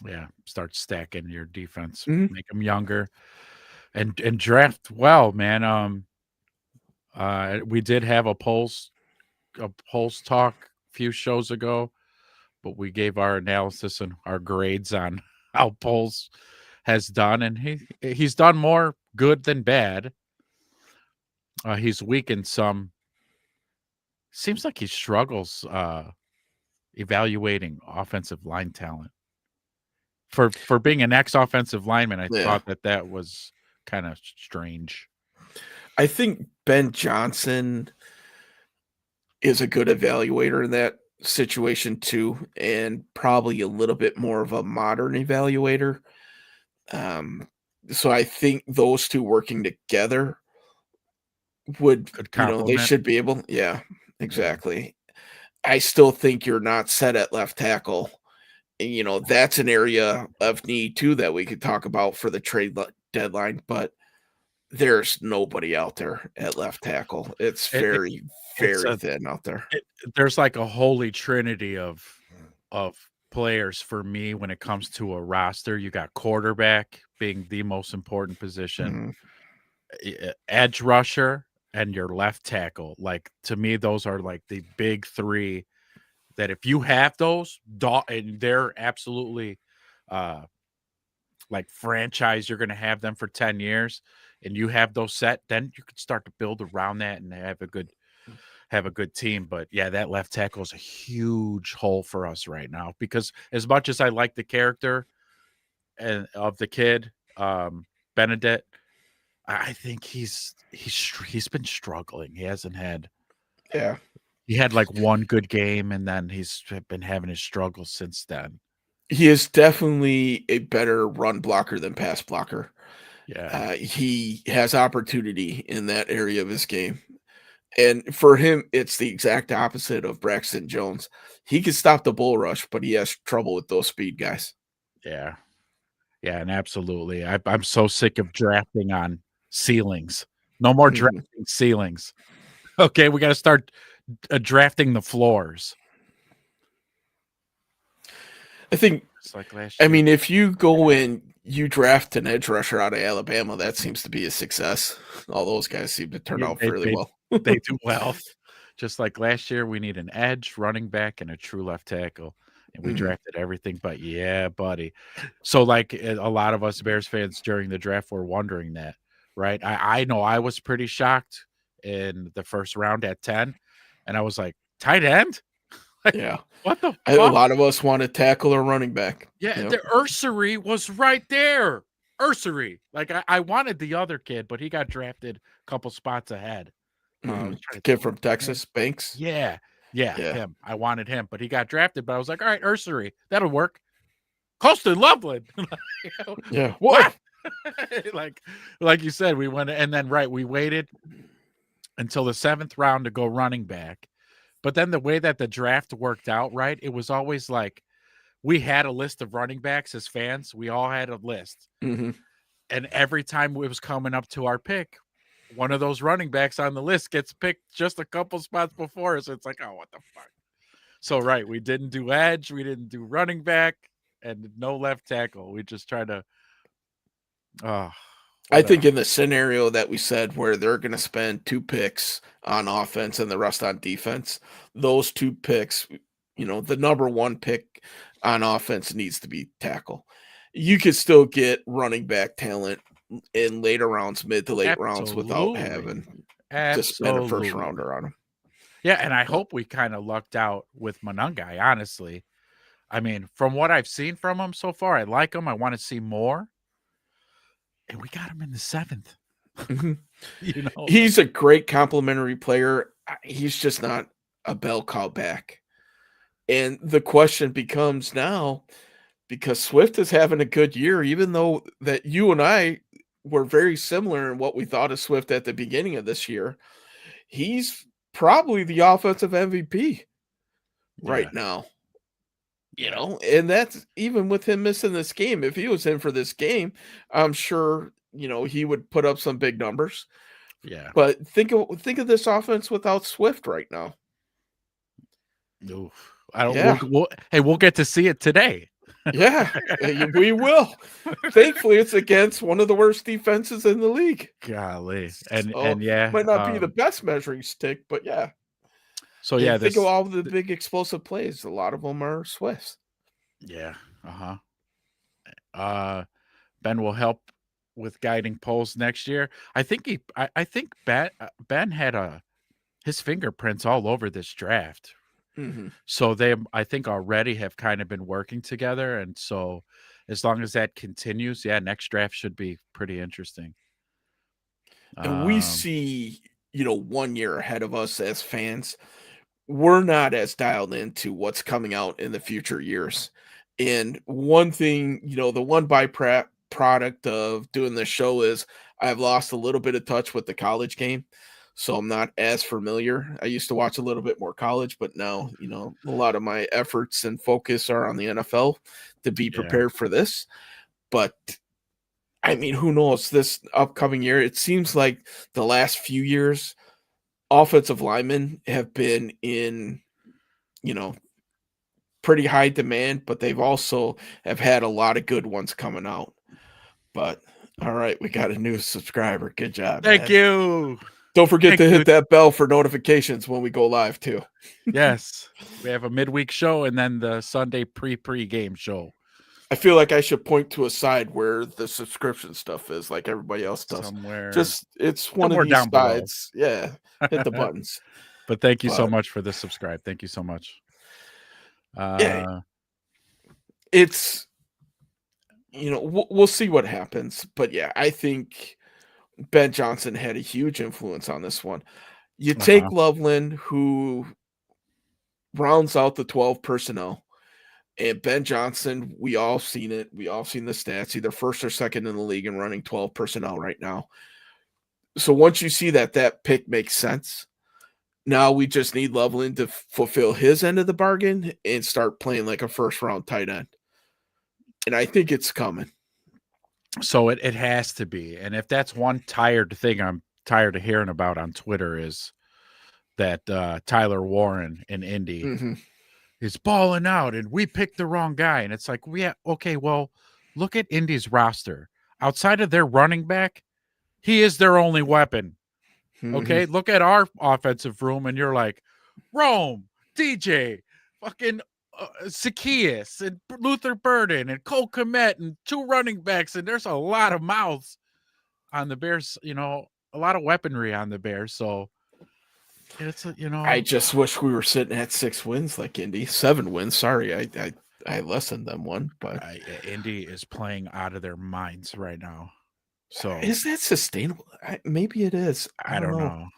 yeah. Start stacking your defense, Mhm. make them younger, and draft well, man. We did have a polls talk a few shows ago, but we gave our analysis and our grades on how polls has done, and he's done more good than bad. He's weakened some. Seems like he struggles evaluating offensive line talent. For being an ex-offensive lineman, I Yeah. thought that was kind of strange. I think Ben Johnson is a good evaluator in that situation too, and probably a little bit more of a modern evaluator. Um, so I think those two working together would, Good they compliment. should be able. Yeah, Yeah. exactly. I still think you're not set at left tackle. And, that's an area of need too that we could talk about for the deadline, but there's nobody out there at left tackle. It's It, it very, it's very a thin out there. it, there's like a holy trinity of players for me when it comes to a roster. You got quarterback being the most important position, Mhm. edge rusher, and your left tackle. Like to me, those are like the big three that if you have those, and they're absolutely uh like franchise, you're gonna have them for 10 years and you have those set, then you can start to build around that and have a good team. But yeah, that left tackle is a huge hole for us right now because as much as I like the character and of the kid, Benedict, I think he's been struggling. Yeah. He had like one good game and then he's been having his struggles since then. He is definitely a better run blocker than pass blocker. Yeah, He has opportunity in that area of his game. And for him, it's the exact opposite of Braxton Jones. He can stop the bull rush, but he has trouble with those speed guys. yeah, yeah, and absolutely. I'm so sick of drafting on ceilings. No more Mhm. drafting ceilings. Okay, we gotta start, drafting the floors. I think, Just like I last year. mean, if you go and you draft an edge rusher out of Alabama, that seems to be a success. All those guys seem to turn Yeah, out they fairly they well. they do well. Just like last year, we need an edge, running back, and a true left tackle, and we Mhm. drafted everything but yeah, buddy. So, like, a lot of us Bears fans during the draft were wondering that, right? I know I was pretty shocked in the first round at 10, and I was like, "Tight end? Like, Yeah. what the A fuck?" lot of us want to tackle or running back. Yeah, Yep. the Ursary was right there. Ursary. Like, I wanted the other kid, but he got drafted a couple spots ahead. I was Mhm. trying to think, Kid what was from his name? Texas, Banks. Yeah, yeah, Yeah. him. I wanted him, but he got drafted, but I was like, "Alright, Ursary, that'll work." Colston Loveland. You know, Yeah. Whoa. what? Like like you said, we went and then right, we waited until the 7th round to go running back, but then the way that the draft worked out, right, it was always like we had a list of running backs as fans, we all had a list, Mhm. and every time it was coming up to our pick, one of those running backs on the list gets picked just a couple spots before us. It's like, "Oh, what the fuck?" So, right, we didn't do edge, we didn't do running back, and no left tackle. We just tried to oh, I what think a in the scenario that we said where they're going to spend 2 picks on offense and the rest on defense, those 2 picks, the number 1 pick on offense needs to be tackle. You could still get running back talent in later rounds, mid to late rounds without absolutely. having to spend a first Absolutely. rounder on them. Yeah, and I But hope we kinda lucked out with Monangai, honestly. I mean, from what I've seen from him so far, I like him, I wanna see more, and we got him in the 7th, mhm. you know? He's a great complimentary player. He's just not a bell cow back. And the question becomes now, because Swift is having a good year, even though that you and I were very similar in what we thought of Swift at the beginning of this year, he's probably the offensive MVP right Yeah, now, yeah, and that's even with him missing this game. If he was in for this game, I'm sure, he would put up some big numbers. yeah. But think of this offense without Swift right now. Oof. I don't Yeah. we'll hey, we'll get to see it today. Yeah, we will. Thankfully, it's against one of the worst defenses in the league. Golly, So, yeah, might not be the best measuring stick, but yeah. so And yeah, think of this all the th big explosive plays. A lot of them are Swifts. yeah, uh-huh. Uh, Ben will help with guiding polls next year. I think Ben had his fingerprints all over this draft. Mhm. So they, I think, already have kind of been working together, and so as long as that continues, yeah, next draft should be pretty interesting. And we Um, see, 1 year ahead of us as fans. We're not as dialed into what's coming out in the future years. And one thing, the one byproduct of doing this show is I've lost a little bit of touch with the college game. So I'm not as familiar. I used to watch a little bit more college, but now, a lot of my efforts and focus are on the NFL to be yeah, prepared for this. But I mean, who knows this upcoming year? It seems like the last few years, offensive linemen have been in, you know, pretty high demand, but they've also have had a lot of good ones coming out. But all right, we got a new subscriber. Good job, thank man. you, Don't forget thank to you. hit that bell for notifications when we go live too. Yes, we have a midweek show and then the Sunday pre-game show I feel like I should point to a side where the subscription stuff is like everybody else does. somewhere Just it's one of somewhere these down below. sides. Yeah, hit the buttons. But thank you so But much for the subscribe. Thank you so much. yeah, Uh, it's we'll see what happens. But yeah, I think Ben Johnson had a huge influence on this one. You take uh-huh. Loveland, who rounds out the 12 personnel. And Ben Johnson, we all seen it. We all seen the stats, either first or second in the league and running 12 personnel right now. So once you see that pick makes sense, now we just need Loveland to fulfill his end of the bargain and start playing like a first round tight end. And I think it's coming. So it has to be. And if that's one tired thing I'm tired of hearing about on Twitter is that Tyler Warren in Indy Mm-hmm. is balling out and we picked the wrong guy. And it's like, yeah, okay, well, look at Indy's roster. Outside of their running back, he is their only weapon. Mm-hmm. Okay, look at our offensive room, and you're like, Rome, DJ, fucking Zacchaeus, and Luther Burden, and Cole Kmet, and 2 running backs, and there's a lot of mouths on the Bears. A lot of weaponry on the Bears. So it's I just wish we were sitting at 6 wins like Indy. 7 wins. Sorry, I lessened them one, but Indy is playing out of their minds right now. So is that sustainable? Maybe it is. I don't know. know.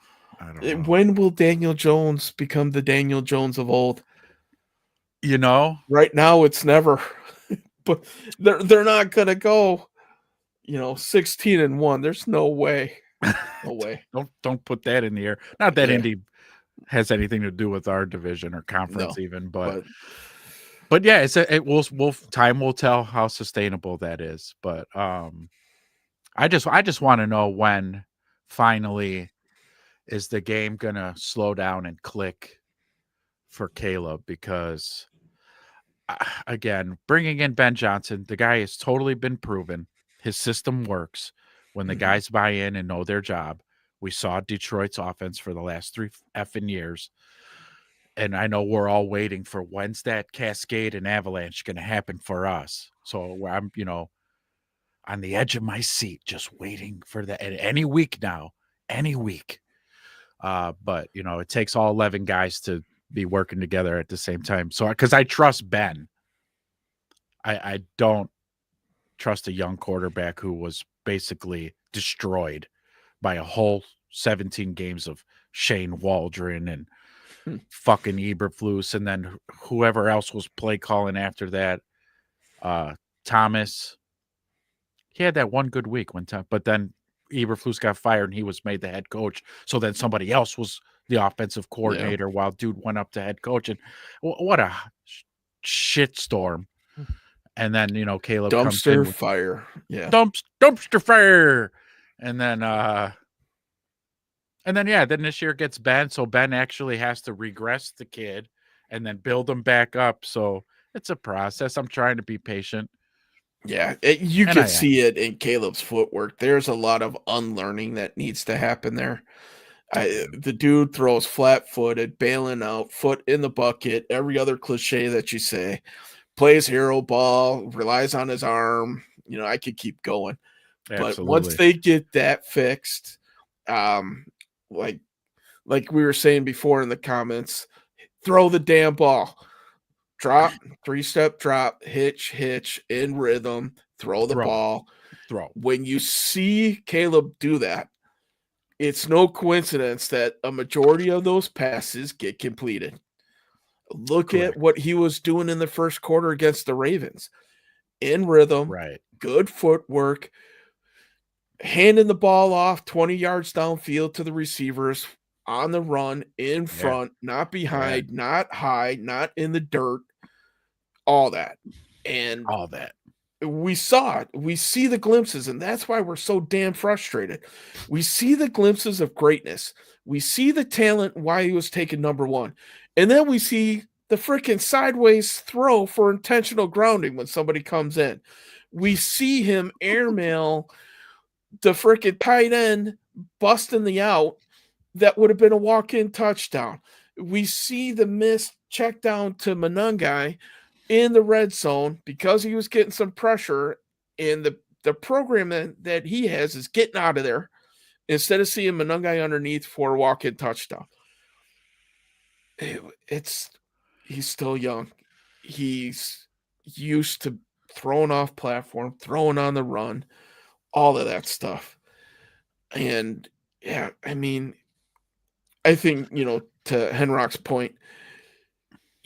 I don't know. When will Daniel Jones become the Daniel Jones of old? Right now, it's never. But they're not gonna go, 16-1. There's no way. No way. Don't put that in the air. Not that Yeah. Indy has anything to do with our division or conference No, even, but yeah, time will tell how sustainable that is. But I just want to know when finally is the game gonna slow down and click for Caleb, because again, bringing in Ben Johnson, the guy has totally been proven. His system works when the guys buy in and know their job. We saw Detroit's offense for the last 3 effing years. And I know we're all waiting for when's that cascade and avalanche going to happen for us. So I'm, on the edge of my seat, just waiting for that. And any week now, any week. But it takes all 11 guys to be working together at the same time. So because I trust Ben, I don't trust a young quarterback who was basically destroyed by a whole 17 games of Shane Waldron and fucking Eberflus, and then whoever else was play calling after that. Thomas, he had that one good week one time, but then Eberflus got fired and he was made the head coach. So then somebody else was the offensive coordinator while dude went up to head coach, and what a shit storm. And then Caleb comes in dumpster with fire. Yeah. dumpster fire, and then then this year gets Ben, so Ben actually has to regress the kid and then build him back up. So it's a process. I'm trying to be patient. Yeah, you can see it in Caleb's footwork. There's a lot of unlearning that needs to happen there. The dude throws flat-footed, bailing out, foot in the bucket, every other cliche that you say. Plays hero ball, relies on his arm. I could keep going. But once they get that fixed, like we were saying before in the comments, throw the damn ball. Drop, 3-step drop, hitch, in rhythm, throw the ball. Throw. When you see Caleb do that, it's no coincidence that a majority of those passes get completed. Look at what he was doing in the first quarter against the Ravens. In rhythm, good footwork, handing the ball off 20 yards downfield to the receivers on the run, in front, not behind, not high, not in the dirt. All that. And all that. We saw it. We see the glimpses, and that's why we're so damn frustrated. We see the glimpses of greatness. We see the talent, why he was taken number 1. And then we see the freaking sideways throw for intentional grounding when somebody comes in. We see him airmail the freaking tight end busting the out that would have been a walk-in touchdown. We see the missed check down to Monangai in the red zone because he was getting some pressure, and the program that he has is getting out of there instead of seeing Monangai underneath for a walk-in touchdown. He's still young. He's used to throwing off platform, throwing on the run, all of that stuff. And I think, to Henrock's point,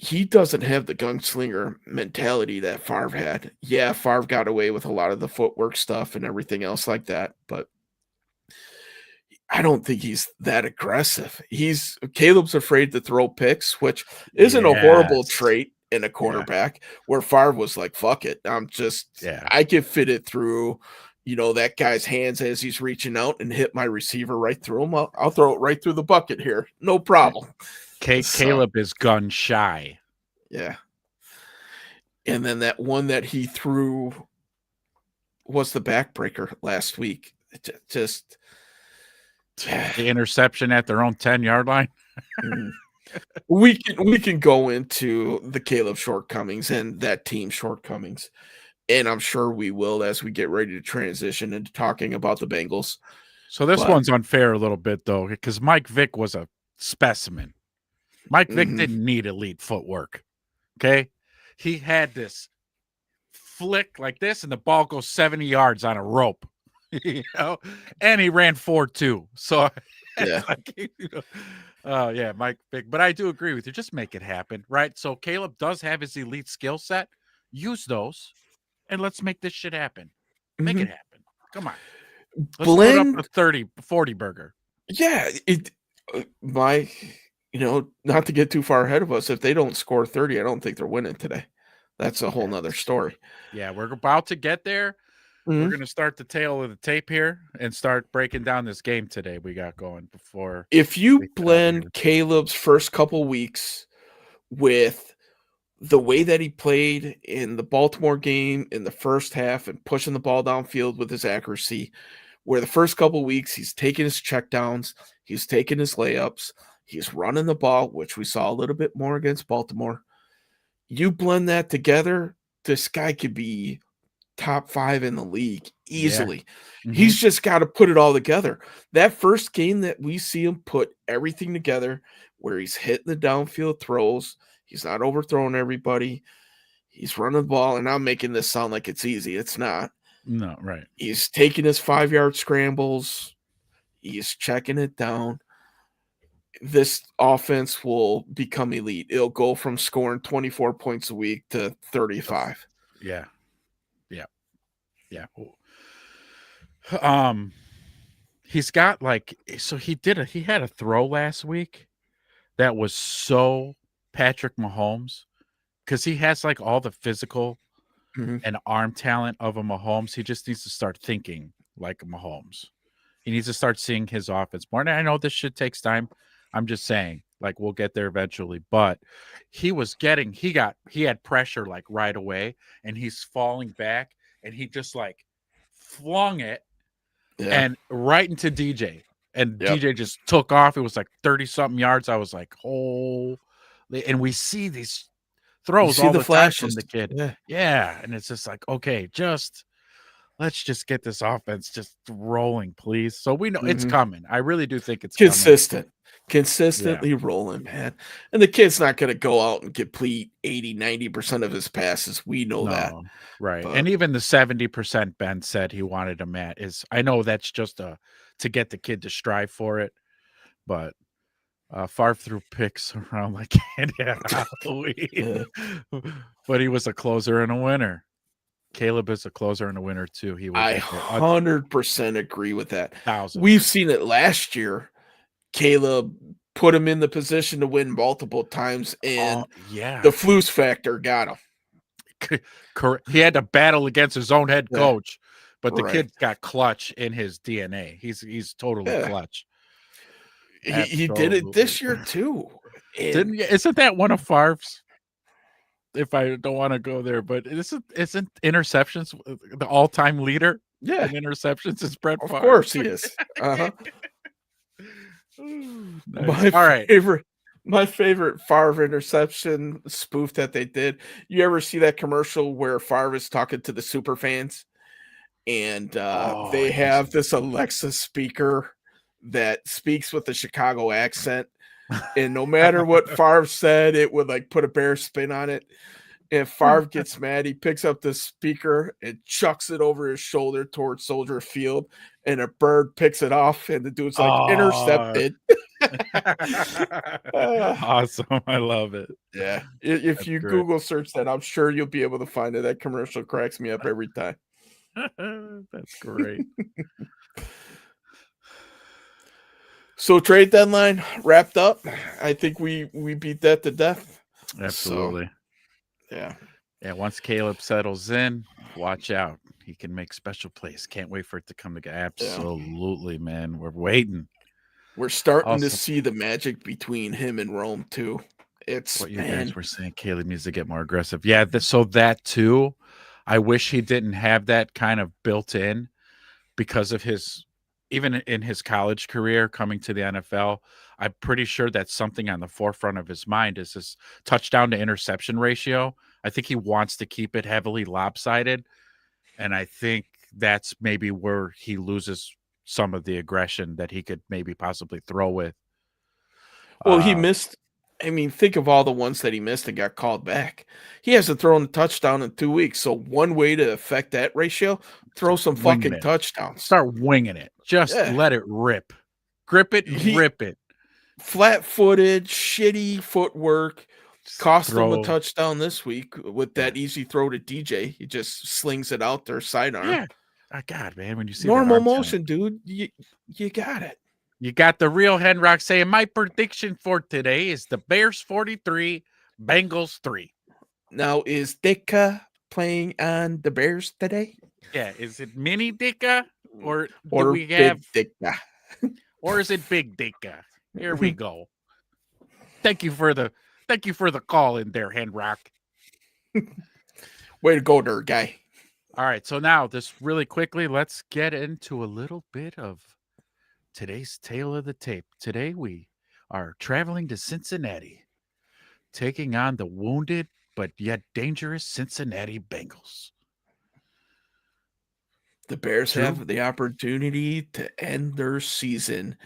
he doesn't have the gunslinger mentality that Favre had. Yeah, Favre got away with a lot of the footwork stuff and everything else like that, but I don't think he's that aggressive. Caleb's afraid to throw picks, which isn't a horrible Yes. trait in a Yeah. quarterback, where Favre was like, "Fuck it. Yeah. I can fit it through, that guy's hands as he's reaching out and hit my receiver right through him. I'll throw it right through the bucket here. No Yeah. problem." So, Caleb is gun shy. yeah. And then that one that he threw was the backbreaker last week. Just The interception at their own 10-yard line. mm. We can go into the Caleb shortcomings and that team's shortcomings, and I'm sure we will as we get ready to transition into talking about the Bengals. So this But one's unfair a little bit, though, because Mike Vick was a specimen. Mike Vick mhm, didn't need elite footwork, okay? He had this flick like this, and the ball goes 70 yards on a rope, and he ran 4.2. So yeah, it's like, yeah, Mike Vick. But I do agree with you. Just make it happen, right? So Caleb does have his elite skill set. Use those, and let's make this shit happen. Make it mhm. happen. Come on. Let's put up a Blend 30-40 burger. yeah, my not to get too far ahead of us, if they don't score 30, I don't think they're winning today. That's a whole Yeah. nother story. Yeah, we're about to get there. We're Mhm. going to start the tail of the tape here and start breaking down this game today we got going before If we you head out of here. blend Caleb's first couple weeks with the way that he played in the Baltimore game in the first half and pushing the ball downfield with his accuracy, where the first couple weeks he's taking his checkdowns, he's taking his layups, he's running the ball, which we saw a little bit more against Baltimore. You blend that together, this guy could be top 5 in the league Yeah. easily. Mhm. He's just got to put it all together. That first game that we see him put everything together, where he's hitting the downfield throws, he's not overthrowing everybody, he's running the ball, and I'm making this sound like it's easy. It's not. No, right. He's taking his 5-yard scrambles, he's checking it down. This offense will become elite. It'll go from scoring 24 points a week to 35. Yeah. Yeah. Yeah. Um he's got so he had a throw last week that was so Patrick Mahomes cuz he has like all the physical Mhm. and arm talent of a Mahomes. He just needs to start thinking like a Mahomes. He needs to start seeing his offense more. And I know this shit takes time. I'm just saying, like, we'll get there eventually. But he had pressure like right away, and he's falling back, and he just like flung it Yeah. and right into DJ. And Yep. DJ just took off. It was like 30 something yards. I was like, oh, and we see these You throws see all the the time flashes. from the kid. Yeah. Yeah. And it's just like, okay, let's just get this offense just rolling, please. So we know it's Mhm. coming. I really do think it's coming. Consistent. Yeah. Consistently rolling, man. And the kid's not gonna go out and complete 80-90% of his passes. We know that. No. Right. But And even the 70% Ben said he wanted him at is I know that's just to get the kid to strive for it, but Favre threw picks around like candy at Halloween. uh, But he was a closer and a winner. Caleb is a closer and a winner too. He will I get there 100% agree with that. thousand. We've seen it last year. Caleb put him in the position to win multiple times, Oh and yeah. the Flus factor got him. Correct. He had to battle against his own head Yeah, coach, but the right. kid's got clutch in his DNA. He's totally Yeah. clutch. He did it Absolutely. this year too. And Isn't that one of Favre's? If I don't want to go there, but isn't interceptions the all-time leader yeah, in interceptions is Brett of Favre? course he is. Uh-huh. Ooh, nice. My All right. favorite my favorite Favre interception spoof that they did. You ever see that commercial where Favre is talking to the super fans and Oh, they yes. have this Alexa speaker that speaks with the Chicago accent, and no matter what Favre said, it would like put a bear spin on it. If Favre gets mad, he picks up the speaker and chucks it over his shoulder towards Soldier Field, and a bird picks it off, and the dude's like, Oh, intercepted. Uh, Awesome. I love it. yeah. If That's you great. Google search that, I'm sure you'll be able to find it. That commercial cracks me up every time. That's great. So trade deadline wrapped up. I think we beat that to death. So Absolutely. yeah. Yeah, once Caleb settles in, watch out. He can make special plays. Can't wait for it to come together. Yeah. Absolutely, man. We're waiting. We're starting to Also, see the magic between him and Rome too. It's what you guys man. were saying, Caleb needs to get more aggressive. Yeah, so that too. I wish he didn't have that kind of built in because of his, even in his college career coming to the NFL. I'm pretty sure that's something on the forefront of his mind is his touchdown to interception ratio. I think he wants to keep it heavily lopsided. And I think that's maybe where he loses some of the aggression that he could maybe possibly throw with. Well, he Uh, missed. I mean, think of all the ones that he missed and got called back. He hasn't thrown a touchdown in 2 weeks. So one way to affect that ratio, throw just some winging fucking it. touchdowns. Start winging it. Just Yeah. let it rip. Grip it and He rip it. flat-footed, shitty footwork. Just Cost him a throw. touchdown this week with Yeah. that easy throw to DJ. He just slings it out there sidearm. Yeah. Oh, God, man, when you see that Normal arm talent, motion, dude. You got it. you got the real Henrock saying, my prediction for today is the Bears 43, Bengals 3. Now, is Dicka playing on the Bears today? Yeah. Is it mini Dicka or do Or we have, Big Dicka? or is it big Dicka? Here we go. Thank you for the call in there, Henrock. Way to go there, guy. All right, so now just really quickly, let's get into a little bit of today's tale of the tape. Today we are traveling to Cincinnati, taking on the wounded but yet dangerous Cincinnati Bengals. The Bears True. have the opportunity to end their season.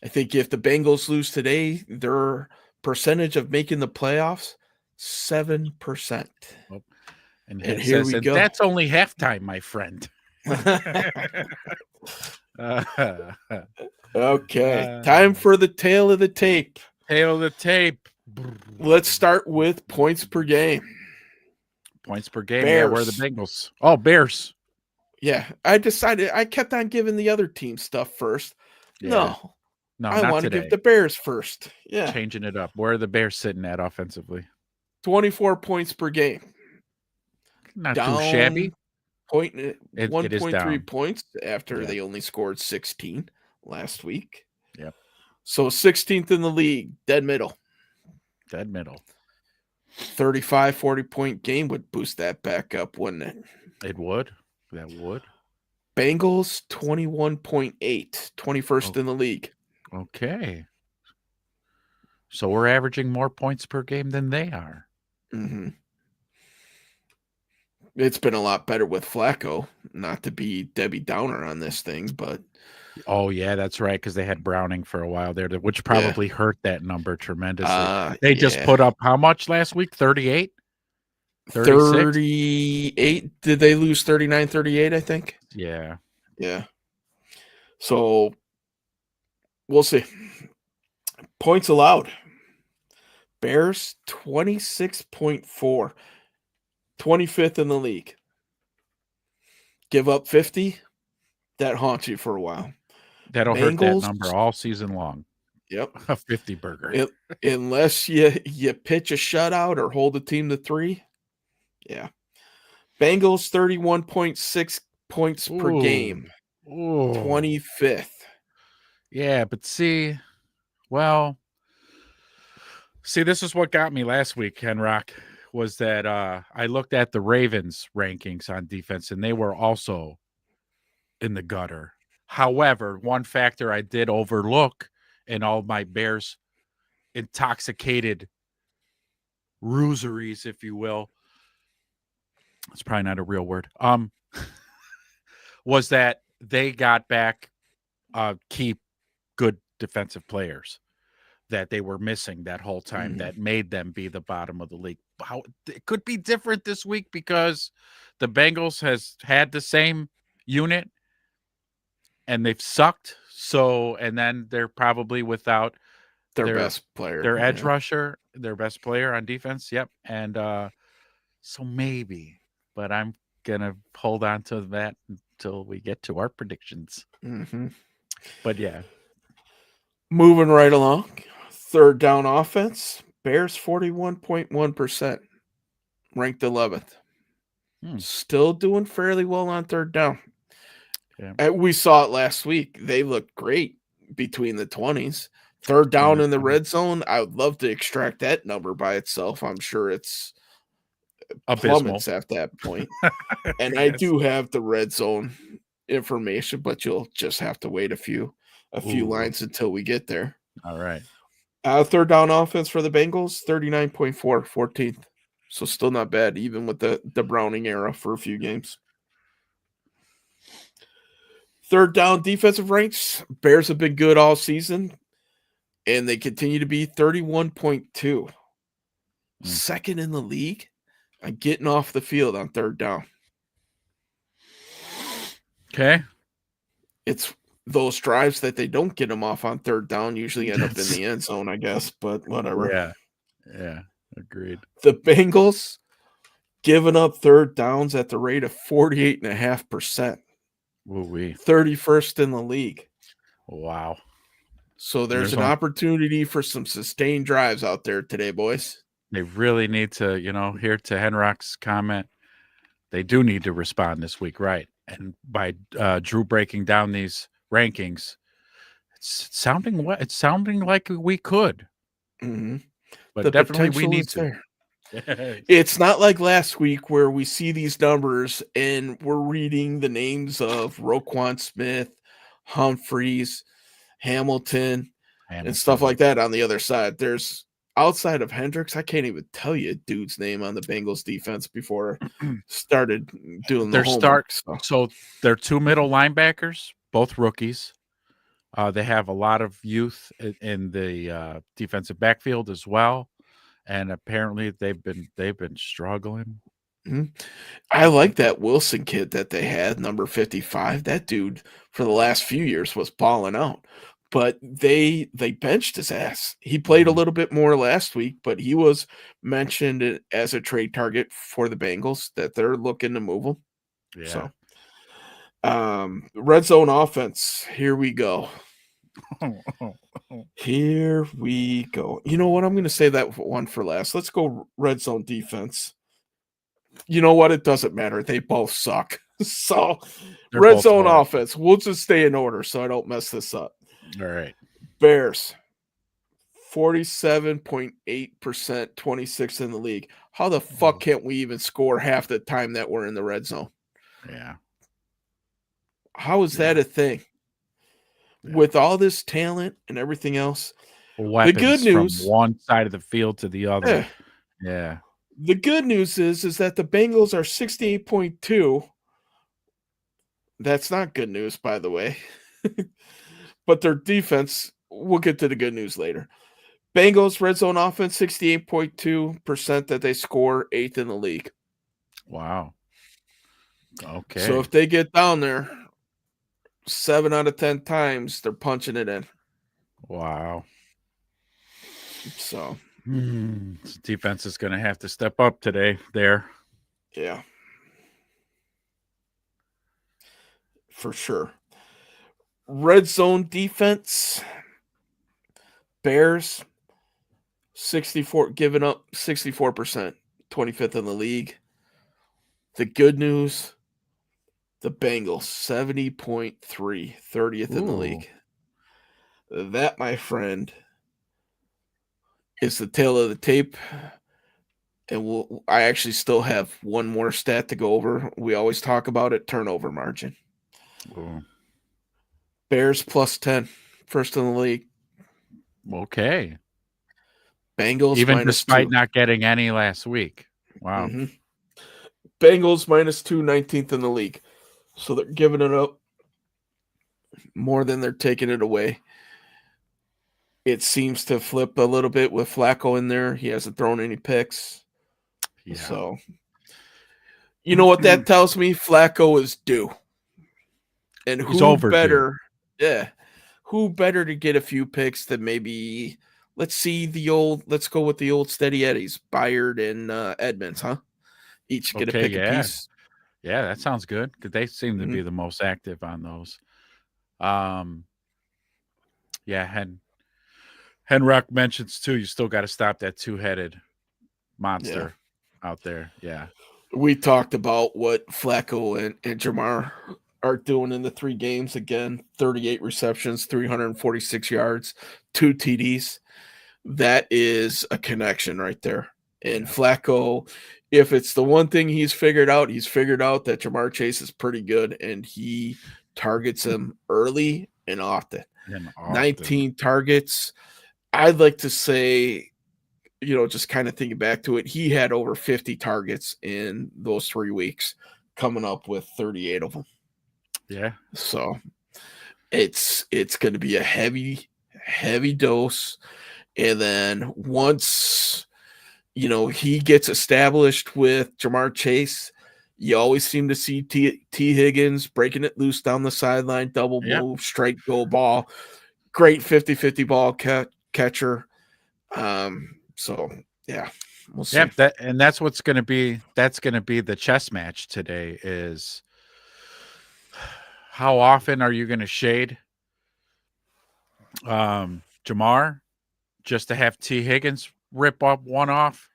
I think if the Bengals lose today, their percentage of making the playoffs 7%. Oh, and And it here says, we and go. that's only halftime, my friend. uh, Okay, time for the tail of the tape. Tail of the tape. Let's start with points per game. Points per game. Yeah, where are the Bears. Bengals? Oh, Bears. Yeah, I kept on giving the other team stuff first. Yeah. No, No, I not want to give today. the Bears first. Yeah, Changing it up. Where are the Bears sitting at offensively? 24 points per game. Not too Down shabby. point It is 1.3 down. points after Yeah. they only scored 16 last week. Yep. So 16th in the league, dead middle. Dead middle. 35, 40-point game would boost that back up, wouldn't it? It would. That would. Bengals 21.8, 21st Oh, in the league. okay. So we're averaging more points per game than they are. Mm-hmm. It's been a lot better with Flacco. Not to be Debbie Downer on this thing, but Oh, yeah, that's right, because they had Browning for a while there, which yeah. probably hurt that number tremendously. They just Yeah. put up how much last week? 38? 36? 38. Did they lose 39-38, I think? Yeah. Yeah. So we'll see. Points allowed. Bears 26.4. 25th in the league. Give up 50. That haunts you for a while. That'll hurt that number all season long. Yep. A 50 burger. Unless you pitch a shutout or hold the team to 3. Yeah. Bengals 31.6 points per game. Ooh. 25th. Yeah, but see, this is what got me last week, Henrock, was that I looked at the Ravens rankings on defense, and they were also in the gutter. However, one factor I did overlook in all my Bears intoxicated rooseries, if you will, it's probably not a real word, was that they got back key good defensive players that they were missing that whole time that made them be the bottom of the league. How it could be different this week because the Bengals has had the same unit and they've sucked. So, and then they're probably without Their their best player. their edge Yeah. rusher, their best player on defense. Yep. And so maybe, but I'm gonna hold on to that until we get to our predictions. Mm-hmm. But yeah. Moving right along. Third down offense. Bears 41.1%. Ranked 11th. Hmm, Still doing fairly well on third down. yeah. We saw it last week. They looked great between the 20s. Third In down the in the 20s. red zone. I would love to extract that number by itself. I'm sure it's Abysmal. plummets at that point. And I Yes. do have the red zone information, but you'll just have to wait a few Ooh. lines until we get there. All right. Third down offense for the Bengals, 39.4, 14th. So still not bad, even with the Browning era for a few games. Third down defensive ranks, Bears have been good all season, and they continue to be 31.2. Mm. Second in the league on getting off the field on third down. Okay. It's those drives that they don't get them off on third down usually end up in That's the end zone, I guess, but whatever. yeah. Yeah. Agreed. The Bengals giving up third downs at the rate of 48.5%, Woo-wee. 31st in the league. Wow. So And there's there's an only opportunity for some sustained drives out there today, boys. they really need to, here to Henrock's comment, they do need to respond this week, right? And by Drew breaking down these rankings, it's sounding like we could, Mm-hmm. but The definitely we potential need is to. there. Yes. It's not like last week where we see these numbers and we're reading the names of Roquan Smith, Humphreys, Hamilton, and stuff Hamilton. like that on the other side. There's outside of Hendricks, I can't even tell you a dude's name on the Bengals defense before I started doing the Their start homework. So so their two middle linebackers, both rookies. They have a lot of youth in the defensive backfield as well, and apparently they've been struggling. mhm. I like that Wilson kid that they had, number 55. That dude for the last few years was balling out. But they benched his ass. He played a Mhm. little bit more last week, but he was mentioned as a trade target for the Bengals that they're looking to move him. Yeah. So, red zone offense. Here we go. Here we go. You know what? I'm going to say that one for last. Let's go red zone defense. You know what? It doesn't matter. They both suck. So, They're red both zone horrible. offense. We'll just stay in order so I don't mess this up. All right. Bears, 47.8%, 26 in the league. How the fuck can't we even score half the time that we're in the red zone? Yeah. How is that Yeah. a thing? Yeah. With all this talent and everything else, the good Weapons from news, one side of the field to the other. eh, Yeah. the good news is that the Bengals are 68.2. That's not good news, by the way. But their defense, we'll get to the good news later. Bengals red zone offense, 68.2% that they score, eighth in the league. Wow. So Okay. if they get down there 7 out of 10 times, they're punching it in. Wow. So, Defense is going to have to step up today there. yeah, for sure. Red zone defense, Bears, 64, giving up 64%, 25th in the league. The good news, the Bengals, 70.3, 30th in the Ooh. league. That, my friend, is the tail of the tape. And I actually still have one more stat to go over. We always talk about it, turnover margin. Ooh. Bears plus 10, first in the league. Okay. Bengals Even minus despite 2. not getting any last week. Wow. Mm-hmm. Bengals minus 2, 19th in the league. So they're giving it up more than they're taking it away. It seems to flip a little bit with Flacco in there. He hasn't thrown any picks. Yeah. So, you know what that tells me? Flacco is due. And He's who overdue. better? Yeah. who better to get a few picks than maybe let's go with the old steady Eddies, Byard and Edmonds, huh? Each get a Okay, pick a yeah. piece. Yeah, that sounds good because they seem to Mhm. be the most active on those. Um, yeah, Henrock mentions too, you still got to stop that two-headed Yeah. monster out there. Yeah. We talked about what Flacco and Jamar are doing in the 3 games. Again, 38 receptions, 346 yards, 2 TDs. That is a connection right there. And Yeah. Flacco, if it's the one thing he's figured out that Jamar Chase is pretty good and he targets him early and often. And often. 19 targets. I'd like to say, just kind of thinking back to it, he had over 50 targets in those 3 weeks, coming up with 38 of them. Yeah. So it's going to be a heavy dose. And then once he gets established with Jamar Chase, you always seem to see T. Higgins breaking it loose down the sideline, double Yep. move, straight go ball. Great 50-50 ball catcher. So yeah, we'll see. Yep. That's what's going to be. That's going to be the chess match today. Is how often are you going to shade Jamar just to have T. Higgins rip up one off,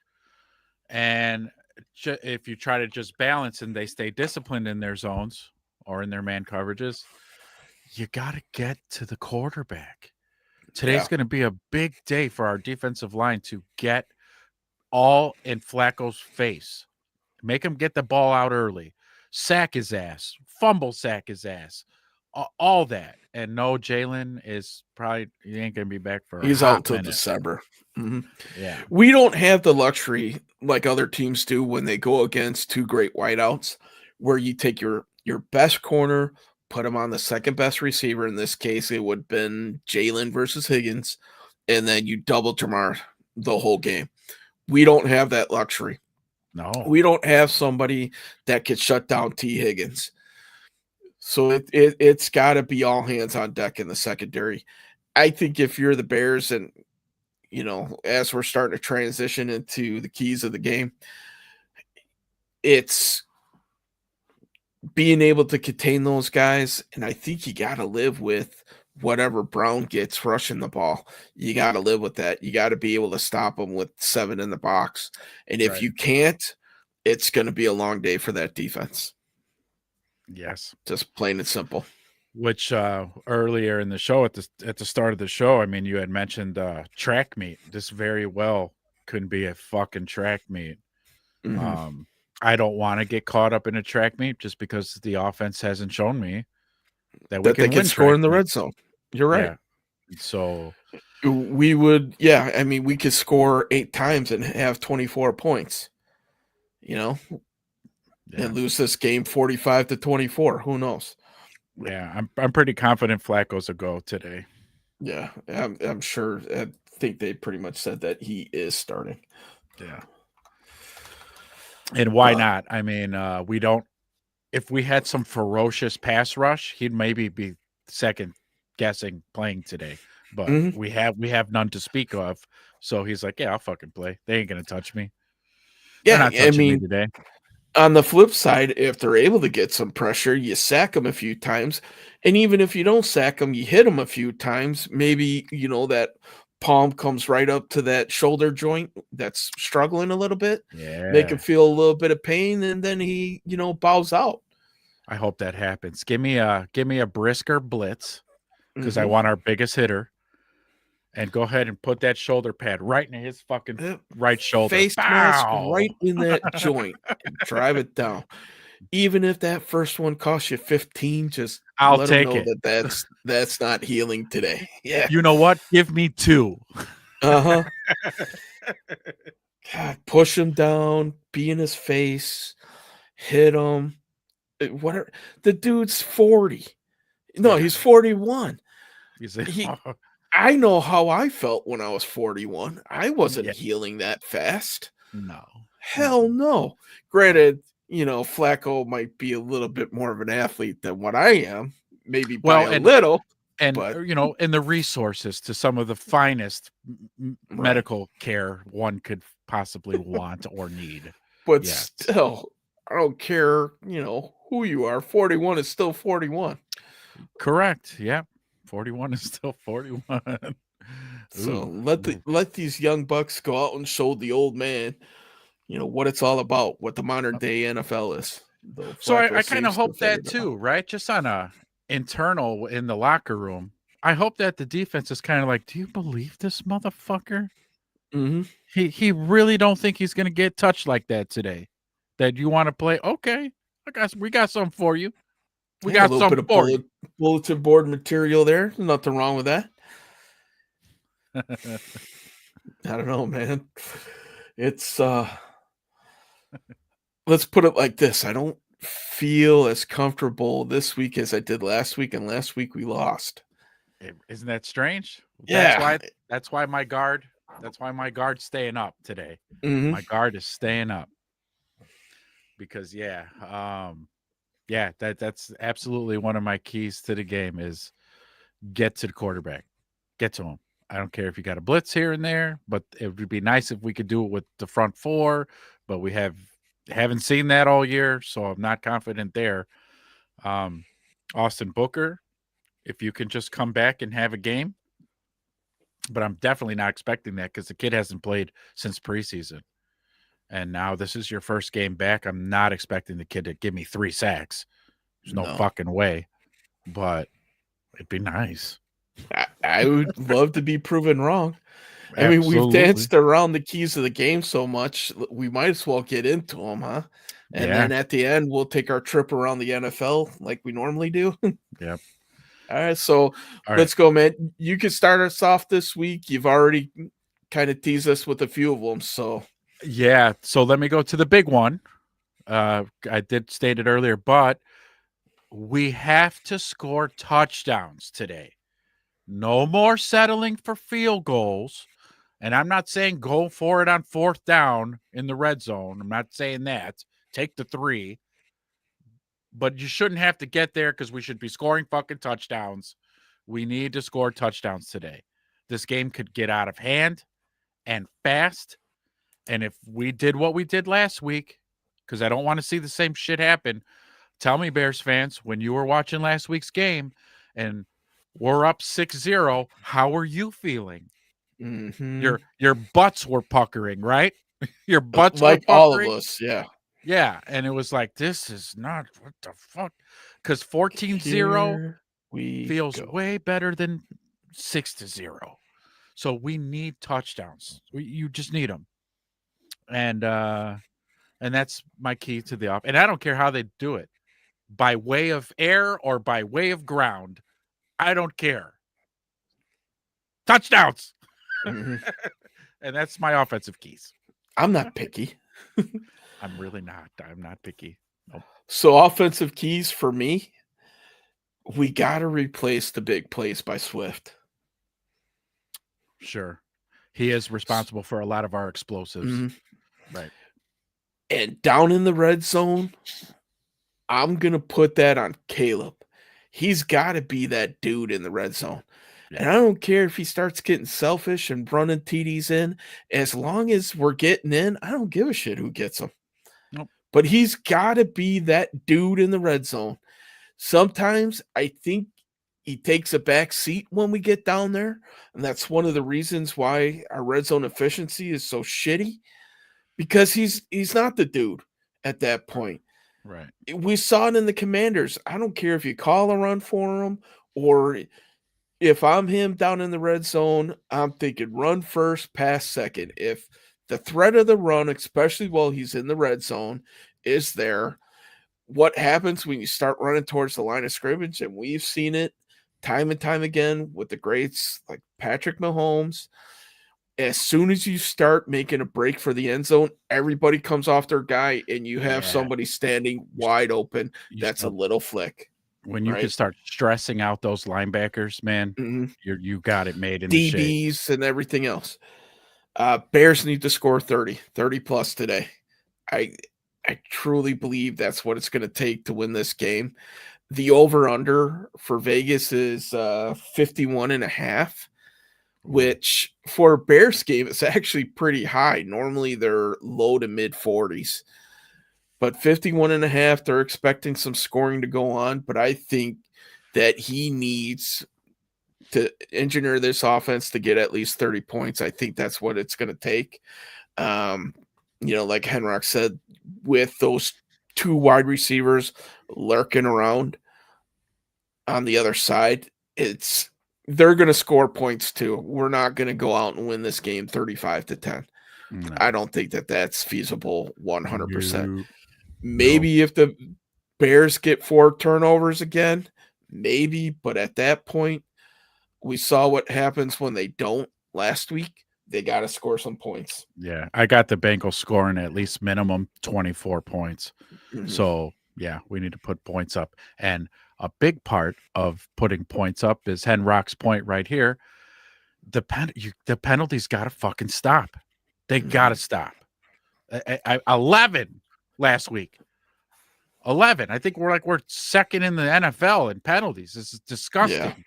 and if you try to just balance and they stay disciplined in their zones or in their man coverages, you got to get to the quarterback. Today's Yeah, going to be a big day for our defensive line to get all in Flacco's face. Make him get the ball out early. Sack his ass. Fumble sack his ass. All that. And no, Jalen is probably he ain't gonna be back for a he's out hot until minute. December. Mm-hmm. Yeah. We don't have the luxury like other teams do when they go against 2 great wideouts, where you take your best corner, put him on the second best receiver. In this case, it would have been Jalen versus Higgins, and then you double Jamar the whole game. We don't have that luxury. No. We don't have somebody that could shut down T. Higgins. So it's got to be all hands on deck in the secondary. I think if you're the Bears and as we're starting to transition into the keys of the game, it's being able to contain those guys. And I think you got to live with whatever Brown gets rushing the ball. You got to live with that. You got to be able to stop them with 7 in the box. And if Right. you can't, it's going to be a long day for that defense. Yes. Just plain and simple. Which earlier in the show, at the start of the show, I mean, you had mentioned track meet. This very well could be a fucking track meet. Mm-hmm. I don't want to get caught up in a track meet just because the offense hasn't shown me that we That they can can win score track in the red meets. zone. You're right. Yeah. So We would, yeah. I mean, we could score 8 times and have 24 points, yeah. and lose this game 45-24. Who knows? Yeah, I'm pretty confident Flacco's a go today. Yeah, I'm sure. I think they pretty much said that he is starting. Yeah. And why not? I mean, we don't if we had some ferocious pass rush, he'd maybe be second guessing playing today. But Mhm. we have none to speak of. So he's like, yeah, I'll fucking play. They ain't gonna touch me. They're Yeah, not I touching me mean, today. on the flip side, if they're able to get some pressure, you sack them a few times, and even if you don't sack them, you hit them a few times. Maybe that palm comes right up to that shoulder joint that's struggling a little bit, make him Yeah. feel a little bit of pain, and then he bows out. I hope that happens. Give me a brisker blitz because I Mhm. want our biggest hitter. And go ahead and put that shoulder pad right in his fucking Yep. right shoulder. Face mask Bow. right in that joint and drive it down. Even if that first one costs you 15, just I'll let them take know it. that that's not healing today. Yeah. You know what? Give me 2. Uh-huh. God, push him down, be in his face, hit him. Whatever. The dude's 40. No, Yeah. he's 41. He's a, He I know how I felt when I was 41. I wasn't yeah. healing that fast. No. Hell no. Granted, Flacco might be a little bit more of an athlete than what I am, maybe by Well, a little. and, but and the resources to some of the finest right. medical care one could possibly want or need. But Yes. still, I don't care, who you are. 41 is still 41. Correct. Yeah. 41 is still 41. So Ooh. let these young bucks go out and show the old man, what it's all about, what the modern day NFL is. Though So Flacco I kind of seems to have hope that figured it out. too, right? Just on a internal in the locker room. I hope that the defense is kind of like, do you believe this motherfucker? Mhm. He really don't think he's gonna get touched like that today. That you want to play? Okay, we got something for you. We Yeah, a got little bit something of for you. bulletin board material there. Nothing wrong with that. I don't know, man. It's let's put it like this. I don't feel as comfortable this week as I did last week, and last week we lost. Isn't that strange? That's Yeah. why. That's why my guard. That's why my guard's staying up today. Mhm. My guard is staying up because yeah, that's absolutely one of my keys to the game is get to the quarterback. Get to him. I don't care if you got a blitz here and there, but it would be nice if we could do it with the front four, but we haven't seen that all year, so I'm not confident there. Um, Austin Booker, if you can just come back and have a game, but I'm definitely not expecting that because the kid hasn't played since preseason. And now this is your first game back. I'm not expecting the kid to give me 3 sacks. There's no No. fucking way, but it'd be nice. I would love to be proven wrong. I mean, we've Absolutely. danced around the keys of the game so much, we might as well get into them, huh? And Yeah. then at the end, we'll take our trip around the NFL like we normally do. Yep. All right, so All right. let's go, man. You can start us off this week. You've already kind of teased us with a few of them, so Yeah. So let me go to the big one. I did state it earlier, but we have to score touchdowns today. No more settling for field goals. And I'm not saying go for it on 4th down in the red zone. I'm not saying that. Take the 3. But you shouldn't have to get there because we should be scoring fucking touchdowns. We need to score touchdowns today. This game could get out of hand and fast. And if we did what we did last week, because I don't want to see the same shit happen, tell me, Bears fans, when you were watching last week's game and we're up 6-0, how were you feeling? mhm. Your butts were puckering, right? Your butts were Like all of puckering. us, yeah. Yeah, and it was like, this is not what the fuck? Because 14-0 Here we feels go. way better than 6-0. So we need touchdowns. You just need them. And that's my key to the off. And I don't care how they do it. By way of air or by way of ground. I don't care. Touchdowns. Mhm. And that's my offensive keys. I'm not picky. I'm really not. I'm not picky. Nope. So offensive keys for me, we got to replace the big plays by Swift. Sure. He is responsible for a lot of our explosives. Mhm. Right. And down in the red zone, I'm going to put that on Caleb. He's got to be that dude in the red zone. Yeah. And I don't care if he starts getting selfish and running TDs in. As long as we're getting in, I don't give a shit who gets them. Nope. But he's got to be that dude in the red zone. Sometimes I think he takes a back seat when we get down there. And that's one of the reasons why our red zone efficiency is so shitty. Because he's not the dude at that point. Right. We saw it in the Commanders. I don't care if you call a run for him or if I'm him down in the red zone, I'm thinking run first, pass second. If the threat of the run, especially while he's in the red zone, is there, what happens when you start running towards the line of scrimmage? And we've seen it time and time again with the greats like Patrick Mahomes. As soon as you start making a break for the end zone, everybody comes off their guy and you have Yeah. somebody standing wide open. You That's a start, little flick, when you can right? start stressing out those linebackers, man, Mhm. you got it made in the shade. DBs and everything else. Bears need to score 30 plus today. I I truly believe that's what it's going to take to win this game. The over-under for Vegas is 51.5, Ooh, which for a Bears game is actually pretty high. Normally, they're low to mid 40s. But 51.5, they're expecting some scoring to go on, but I think that he needs to engineer this offense to get at least 30 points. I think that's what it's going to take. Um, like Henrock said, with those two wide receivers lurking around on the other side, they're going to score points too. We're not going to go out and win this game 35-10. I no, don't think that that's feasible 100%. no, no. Maybe if the Bears get 4 turnovers again, maybe, but at that point, we saw what happens when they don't last week. They got to score some points. Yeah, I got the Bengals scoring at least minimum 24 points. Mhm. So, yeah, we need to put points up. And a big part of putting points up is Henrock's point right here. The penalties got to fucking stop. They got to Mhm. stop. 11 last week. 11. I think we're second in the NFL in penalties. This is Yeah, disgusting. They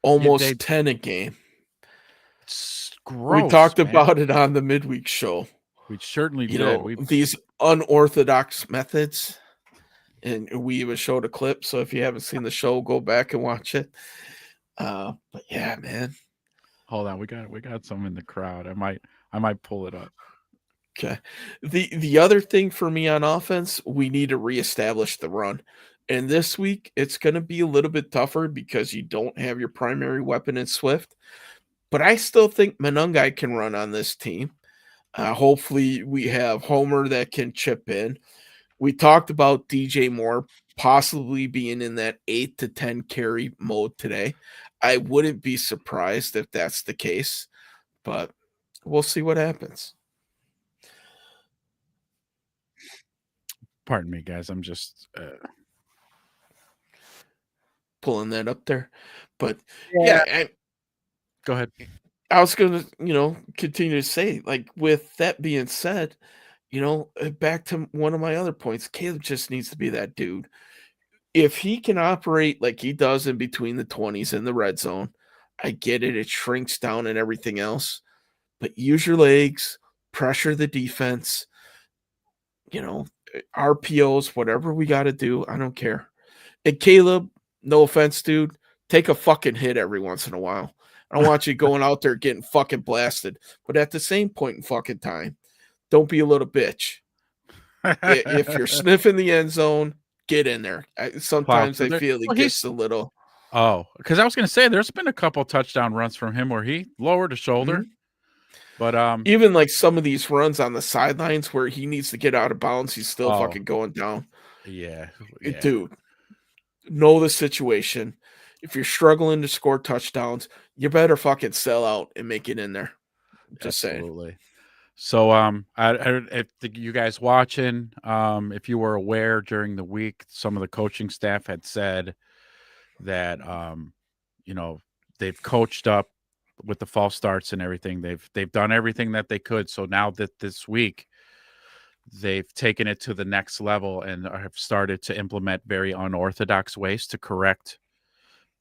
almost 10 a game. it's We gross, talked man. about it on the midweek show. We certainly did. We These unorthodox methods, and we even showed a clip. So if you haven't seen the show, go back and watch it. But yeah, man. hold on. We got some in the crowd. I might pull it up. Okay. The other thing for me on offense, we need to reestablish the run. And this week, it's going to be a little bit tougher because you don't have your primary weapon in Swift. But I still think Monungai can run on this team. Hopefully, we have Homer that can chip in. We talked about DJ Moore possibly being in that 8 to 10 carry mode today. I wouldn't be surprised if that's the case, but we'll see what happens. Pardon me, guys. I'm just Pulling that up there. But yeah. yeah, Go ahead. I was going to, continue to say, like, with that being said, back to one of my other points, Caleb just needs to be that dude. If he can operate like he does in between the 20s in the red zone, I get it. It shrinks down and everything else, but use your legs, pressure the defense, you know, RPOs, whatever we got to do. I don't care. And Caleb, no offense, dude, take a fucking hit every once in a while. I don't want you going out there getting fucking blasted. But at the same point in fucking time, don't be a little bitch. If you're sniffing the end zone, get in there. Plow Sometimes through I there. feel he Well, gets a little. because I was gonna say there's been a couple touchdown runs from him where he lowered his shoulder, Mhm. but Even like some of these runs on the sidelines where he needs to get out of bounds, he's still oh fucking going down. yeah, yeah, Dude, know the situation. If you're struggling to score touchdowns, you better fucking sell out and make it in there. Just saying. absolutely. So if you guys watching, if you were aware during the week, some of the coaching staff had said that you know they've coached up with the false starts and everything. They've done everything that they could. So now that this week they've taken it to the next level and have started to implement very unorthodox ways to correct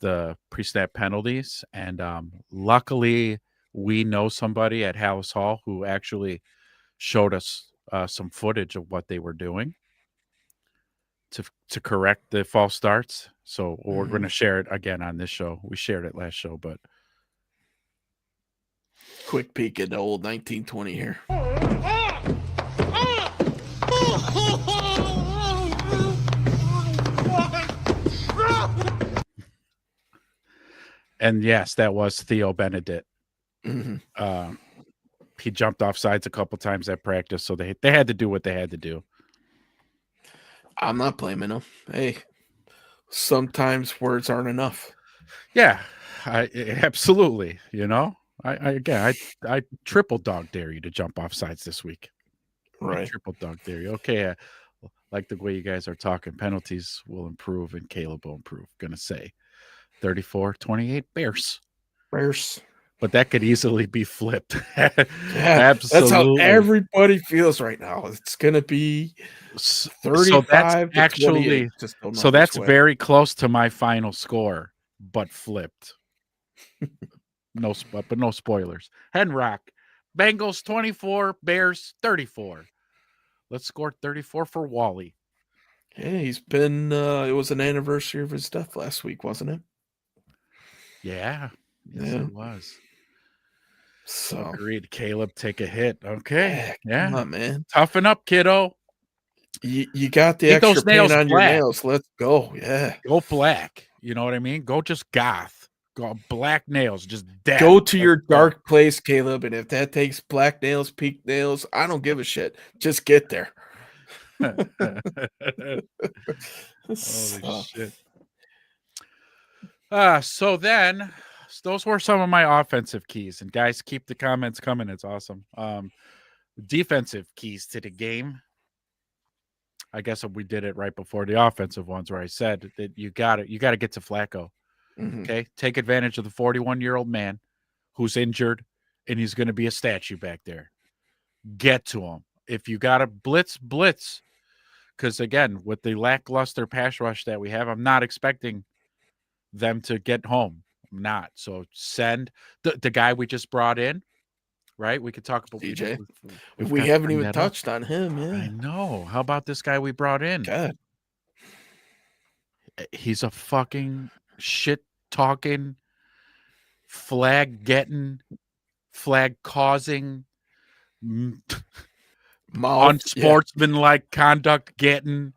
the pre-snap penalties. And luckily, we know somebody at House Hall who actually showed us some footage of what they were doing to correct the false starts. So we're going Mhm. to share it again on this show. We shared it last show, but Quick peek at the old 1920 here. and yes, that was Theo Benedict. Mhm. Um, he jumped off sides a couple times at practice, so they had to do what they had to do. I'm not blaming him. Hey, sometimes words aren't enough. Yeah, absolutely. I triple dog dare you to jump off sides this week. I Right. triple dog dare you. Okay, like the way you guys are talking, penalties will improve and Caleb will improve. Gonna say 34-28 Bears. Bears. but that could easily be flipped. Yeah, that's how Absolutely. everybody feels right now. It's gonna be So that's 35 to 28. actually Just don't know so which that's way. very close to my final score, but flipped. But no spoilers. Hen Rock. Bengals 24, Bears 34. Let's score 34 for Wally. Yeah, he's been it was an anniversary of his death last week, wasn't it? Yeah. Yes, Yeah. it was. So, Agreed. Caleb, take a hit. Okay. yeah, come Yeah. on, man. Toughen up, kiddo. You got the Paint extra those paint nails on your black. nails. Let's go. Yeah. Go black. You know what I mean? Go just goth. Go black nails, just death. Go to Let's your go. dark place, Caleb, and if that takes black nails, pink nails, I don't give a shit. Just get there. Holy So, shit. So then those were some of my offensive keys. And guys, keep the comments coming. It's awesome. Defensive keys to the game. I guess we did it right before the offensive ones where I said that you gotta get to Flacco. mhm. Okay. Take advantage of the 41-year-old man who's injured and he's gonna be a statue back there. Get to him. If you gotta blitz. Because again, with the lackluster pass rush that we have, I'm not expecting them to get home. I'm not. So send the guy we just brought in, right? We could talk about DJ. we've We got to haven't bring even that up. touched on him, I yeah. know. How about this guy we brought in? God. He's a fucking shit talking, flag getting, flag causing, Mouth, yeah. unsportsmanlike conduct getting.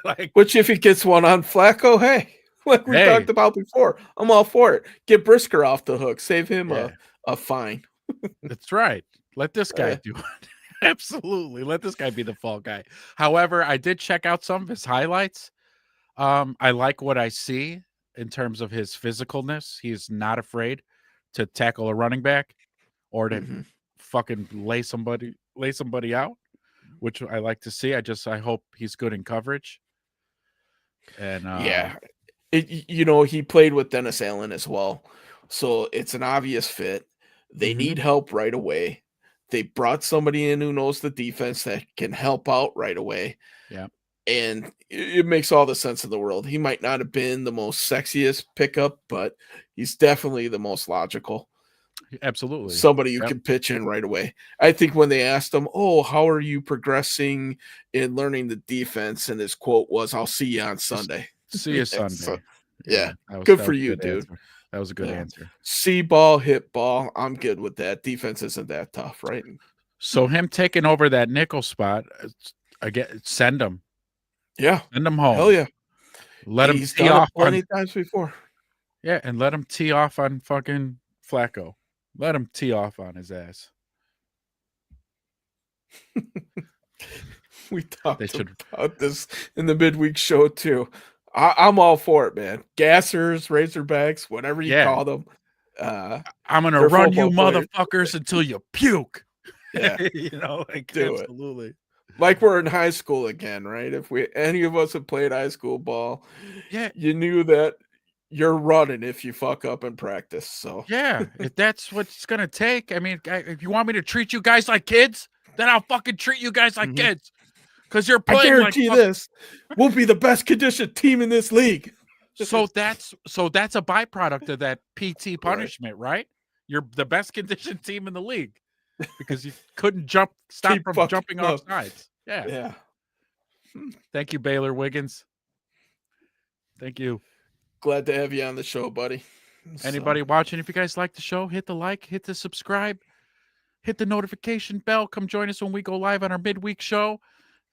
Like, Which if he gets one on Flacco, hey, like we hey, talked about before, I'm all for it. Get Brisker off the hook. Save him yeah, a fine. that's right. Let this guy Uh, do it. Absolutely. Let this guy be the fall guy. However, I did check out some of his highlights. I like what I see in terms of his physicalness. He's not afraid to tackle a running back or to mhm. fucking lay somebody out, which I like to see. I hope he's good in coverage. And Yeah. He played with Dennis Allen as well. So it's an obvious fit. They mhm, need help right away. They brought somebody in who knows the defense that can help out right away. yeah, And it makes all the sense in the world. He might not have been the most sexiest pickup, but he's definitely the most logical. absolutely. Somebody who Yep. can pitch in right away. I think when they asked him, "Oh, how are you progressing in learning the defense?" and his quote was, "I'll see you on Sunday." See you So, Sunday. yeah, Yeah, good that for was a you, good dude. answer. That was a good Yeah, answer. see ball, hit ball. I'm good with that. Defense isn't that tough, right? So him taking over that nickel spot, again, send him Yeah, hell home. yeah. Let him He's tee done it off on plenty times before. yeah, and let him tee off on fucking Flacco. Let him tee off on his ass. We They talked should. about this in the midweek show too. I'm all for it, man. Gassers, Razorbacks, whatever you Yeah, call them. Uh, I'm gonna they're run you football players. motherfuckers until you puke. Yeah, Like do it. absolutely. Like we're in high school again, right? If we any of us have played high school ball, Yeah, you knew that you're running if you fuck up in practice. So yeah. If that's what it's gonna take, I mean, if you want me to treat you guys like kids, then I'll fucking treat you guys like mhm. kids. Because you're I playing like guarantee fuck. this, we'll be the best conditioned team in this league. So that's a byproduct of that PT Right. punishment, right? You're the best conditioned team in the league because you couldn't stop Keep from fucking jumping off up. sides. Yeah. Yeah. Thank you, Baylor Wiggins. Thank you. Glad to have you on the show, buddy. So, Anybody watching, if you guys like the show, hit the like, hit the subscribe, hit the notification bell. Come join us when we go live on our midweek show.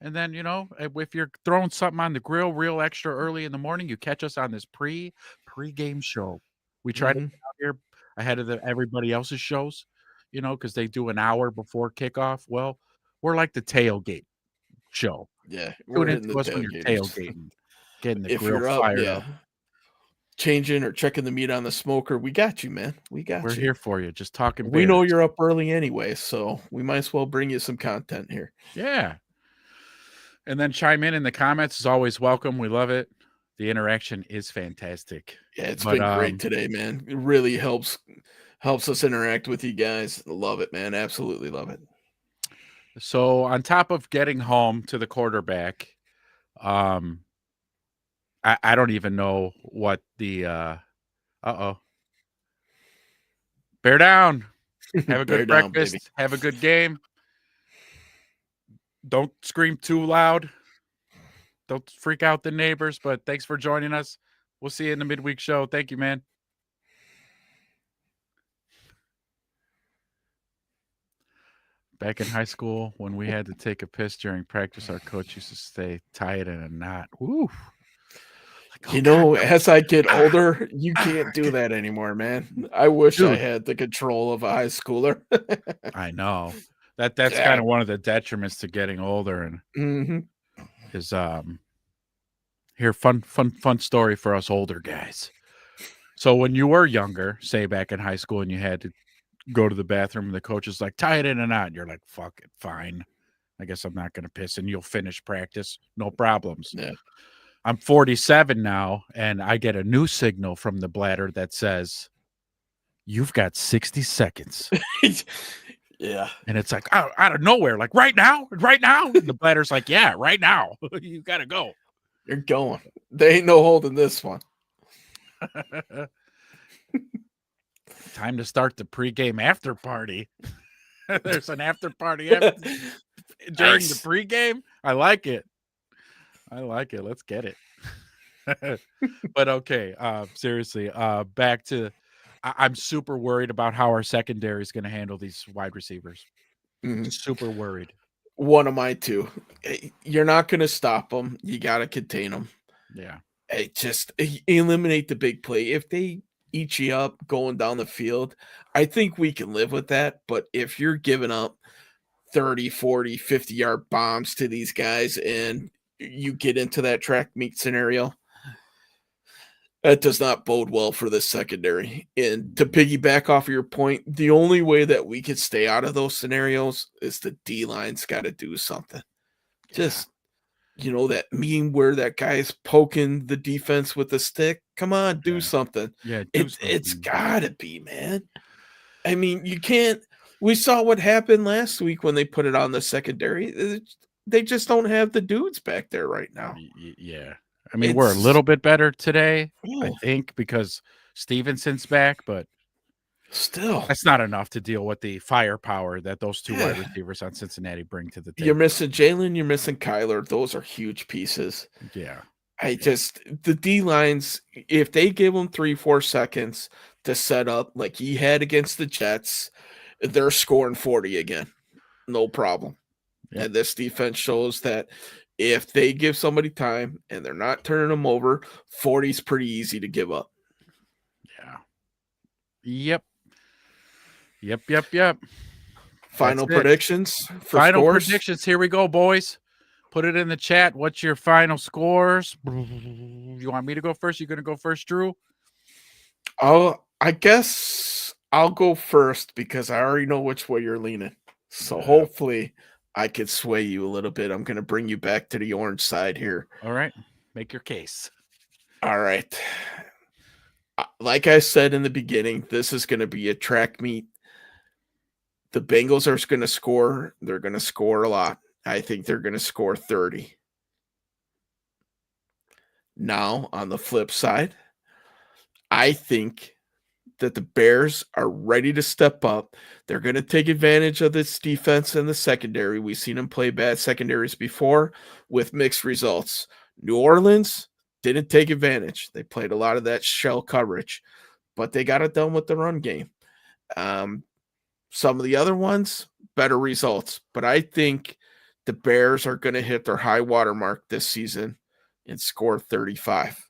And then, if you're throwing something on the grill real extra early in the morning, you catch us on this pre-game show. We try to mhm. get out here ahead of everybody else's shows, because they do an hour before kickoff. Well, we're like the tailgate show. Yeah, Tune we're hitting into the us when you're tailgaters. tailgating, getting the If grill you're up, fired yeah, up. changing or checking the meat on the smoker, we got you, man. We We're got you. here for you, just talking We know Bears. you're up early anyway, so we might as well bring you some content here. Yeah. And then chime in the comments is always welcome. We love it. The interaction is fantastic. Yeah, it's But been great today, man. It really helps Helps us interact with you guys. Love it, man. Absolutely love it. So on top of getting home to the quarterback, um, I don't even know what the uh-oh. Bear down. Have a Bear good down, baby. breakfast. Have a good game. Don't scream too loud. Don't freak out the neighbors, but thanks for joining us. We'll see you in the midweek show. Thank you, man. Back in high school, when we had to take a piss during practice, our coach used to say, tie it in a knot. Woo. Like, oh You God, know, no. as I get Ah, older, you can't do get, that anymore, man. I wish I dude. had the control of a high schooler. I know. That's kind Yeah. of one of the detriments to getting older and Mhm. is here fun story for us older guys. So when you were younger, say back in high school and you had to go to the bathroom and the coach is like, tie it in a knot, and you're like, fuck it, fine. I guess I'm not gonna piss and you'll finish practice. No problems. Yeah. I'm 47 now and I get a new signal from the bladder that says, you've got 60 seconds. Yeah. And it's like out of nowhere, like right now, right now. And the bladder's like, yeah, right now. You gotta go. You're going. There ain't no holding this one. Time to start the pregame after party. There's an after party after, during the Nice. pregame. I like it. I like it. Let's get it. But okay, seriously, back to I'm super worried about how our secondary is going to handle these wide receivers. Mhm. Super worried. One of my two. You're not going to stop them. You got to contain them. Yeah. Just eliminate the big play. If they eat you up going down the field, I think we can live with that. But if you're giving up 30, 40, 50-yard bombs to these guys and you get into that track meet scenario, that does not bode well for this secondary. And to piggyback off of your point, the only way that we could stay out of those scenarios is the D line's got to do something. Yeah. Just, that meme where that guy's poking the defense with a stick. Come on, do Yeah. something. Yeah. Do It's something. gotta be, man. I mean, you can't. We saw what happened last week when they put it on the secondary. They just don't have the dudes back there right now. Yeah. I mean, we're a It's little bit better today, I oh, think, because Stevenson's back, but still, that's not enough to deal with the firepower that those two wide yeah. receivers on Cincinnati bring to the You're table. missing Jalen. You're missing Kyler. Those are huge pieces. Yeah. I Yeah. just the D lines. If they give them 3-4 seconds to set up like he had against the Jets, they're scoring 40 again. No problem. Yep. And this defense shows that if they give somebody time and they're not turning them over, 40 is pretty easy to give up. Yeah. Yep. Yep. That's Final it. predictions for Final scores. predictions. Here we go, boys. Put it in the chat. What's your final scores? You want me to go first? You're going to go first, Drew? I guess I'll go first because I already know which way you're leaning. So Yeah. hopefully I could sway you a little bit. I'm going to bring you back to the orange side here. All right. Make your case. All right. Like I said in the beginning, this is going to be a track meet. The Bengals are going to score. They're going to score a lot. I think they're going to score 30. Now, on the flip side, I think that the Bears are ready to step up. They're going to take advantage of this defense and the secondary. We've seen them play bad secondaries before with mixed results. New Orleans didn't take advantage. They played a lot of that shell coverage, but they got it done with the run game. Um, some of the other ones, better results. But I think the Bears are going to hit their high water mark this season and score 35.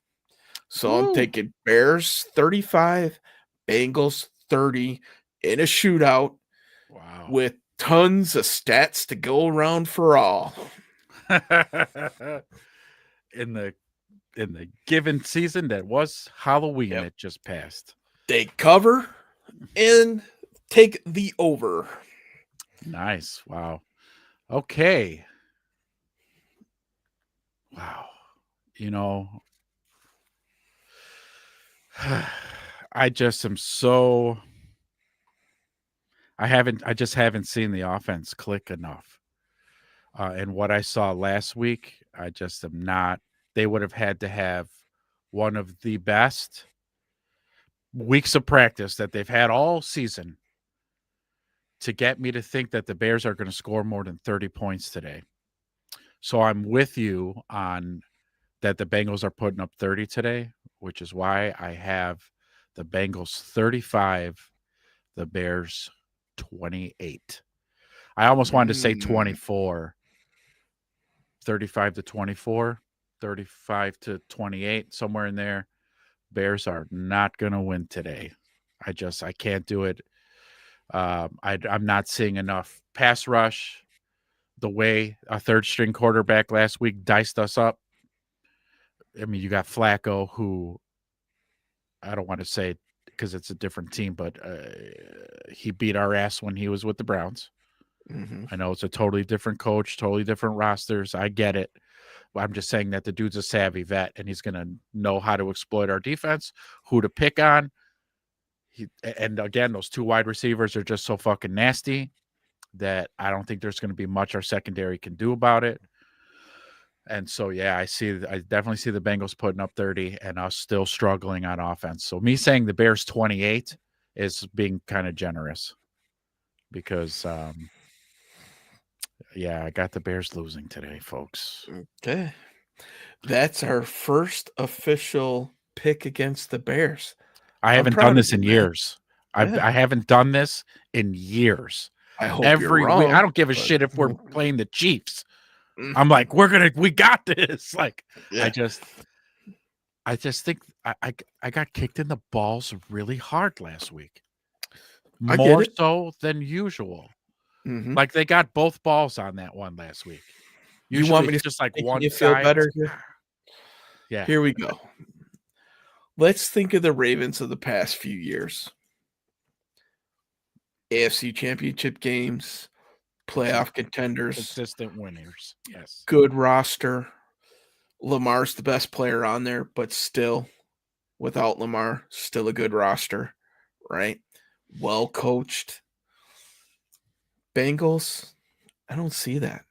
So I'm Woo. thinking Bears 35, Bengals 30 in a shootout Wow. with tons of stats to go around for all. in the given season that was Halloween Yep. that just passed. They cover and take the over. Nice. Wow. Okay. Wow. You know, I just am so I just haven't seen the offense click enough. And what I saw last week, I just am not. They would have had to have one of the best weeks of practice that they've had all season to get me to think that the Bears are going to score more than 30 points today. So I'm with you on that the Bengals are putting up 30 today, which is why I have the Bengals 35, the Bears 28. I almost wanted to say 24, 35 to 24, 35 to 28, somewhere in there. Bears are not going to win today. I can't do it. I'm not seeing enough pass rush. The way a third string quarterback last week diced us up. I mean, you got Flacco, who I don't want to say because it's a different team, but he beat our ass when he was with the Browns. Mm-hmm. I know it's a totally different coach, totally different rosters. I get it. But I'm just saying that the dude's a savvy vet and he's going to know how to exploit our defense, who to pick on. And again, those two wide receivers are just so fucking nasty that I don't think there's going to be much our secondary can do about it. And so, yeah, I definitely see the Bengals putting up 30 and us still struggling on offense. So me saying the Bears 28 is being kind of generous because, yeah, I got the Bears losing today, folks. Okay. That's our first official pick against the Bears. I I'm haven't done proud of this you, in man. years. Yeah. I haven't done this in years. I hope you're Every week, I wrong, don't give a but shit if we're playing the Chiefs. I'm Mhm. like, we got this. Like, Yeah. I just think I got kicked in the balls really hard last week, I get more it. so than usual. Mhm. Like they got both balls on that one last week. You want Usually me it's to just like making one you feel side. It's better here? yeah. Here we go. Let's think of the Ravens of the past few years. AFC Championship games, playoff contenders, Consistent winners. Yes. good roster. Lamar's the best player on there, but still, without Lamar, still a good roster, right? Well coached. Bengals, I don't see that.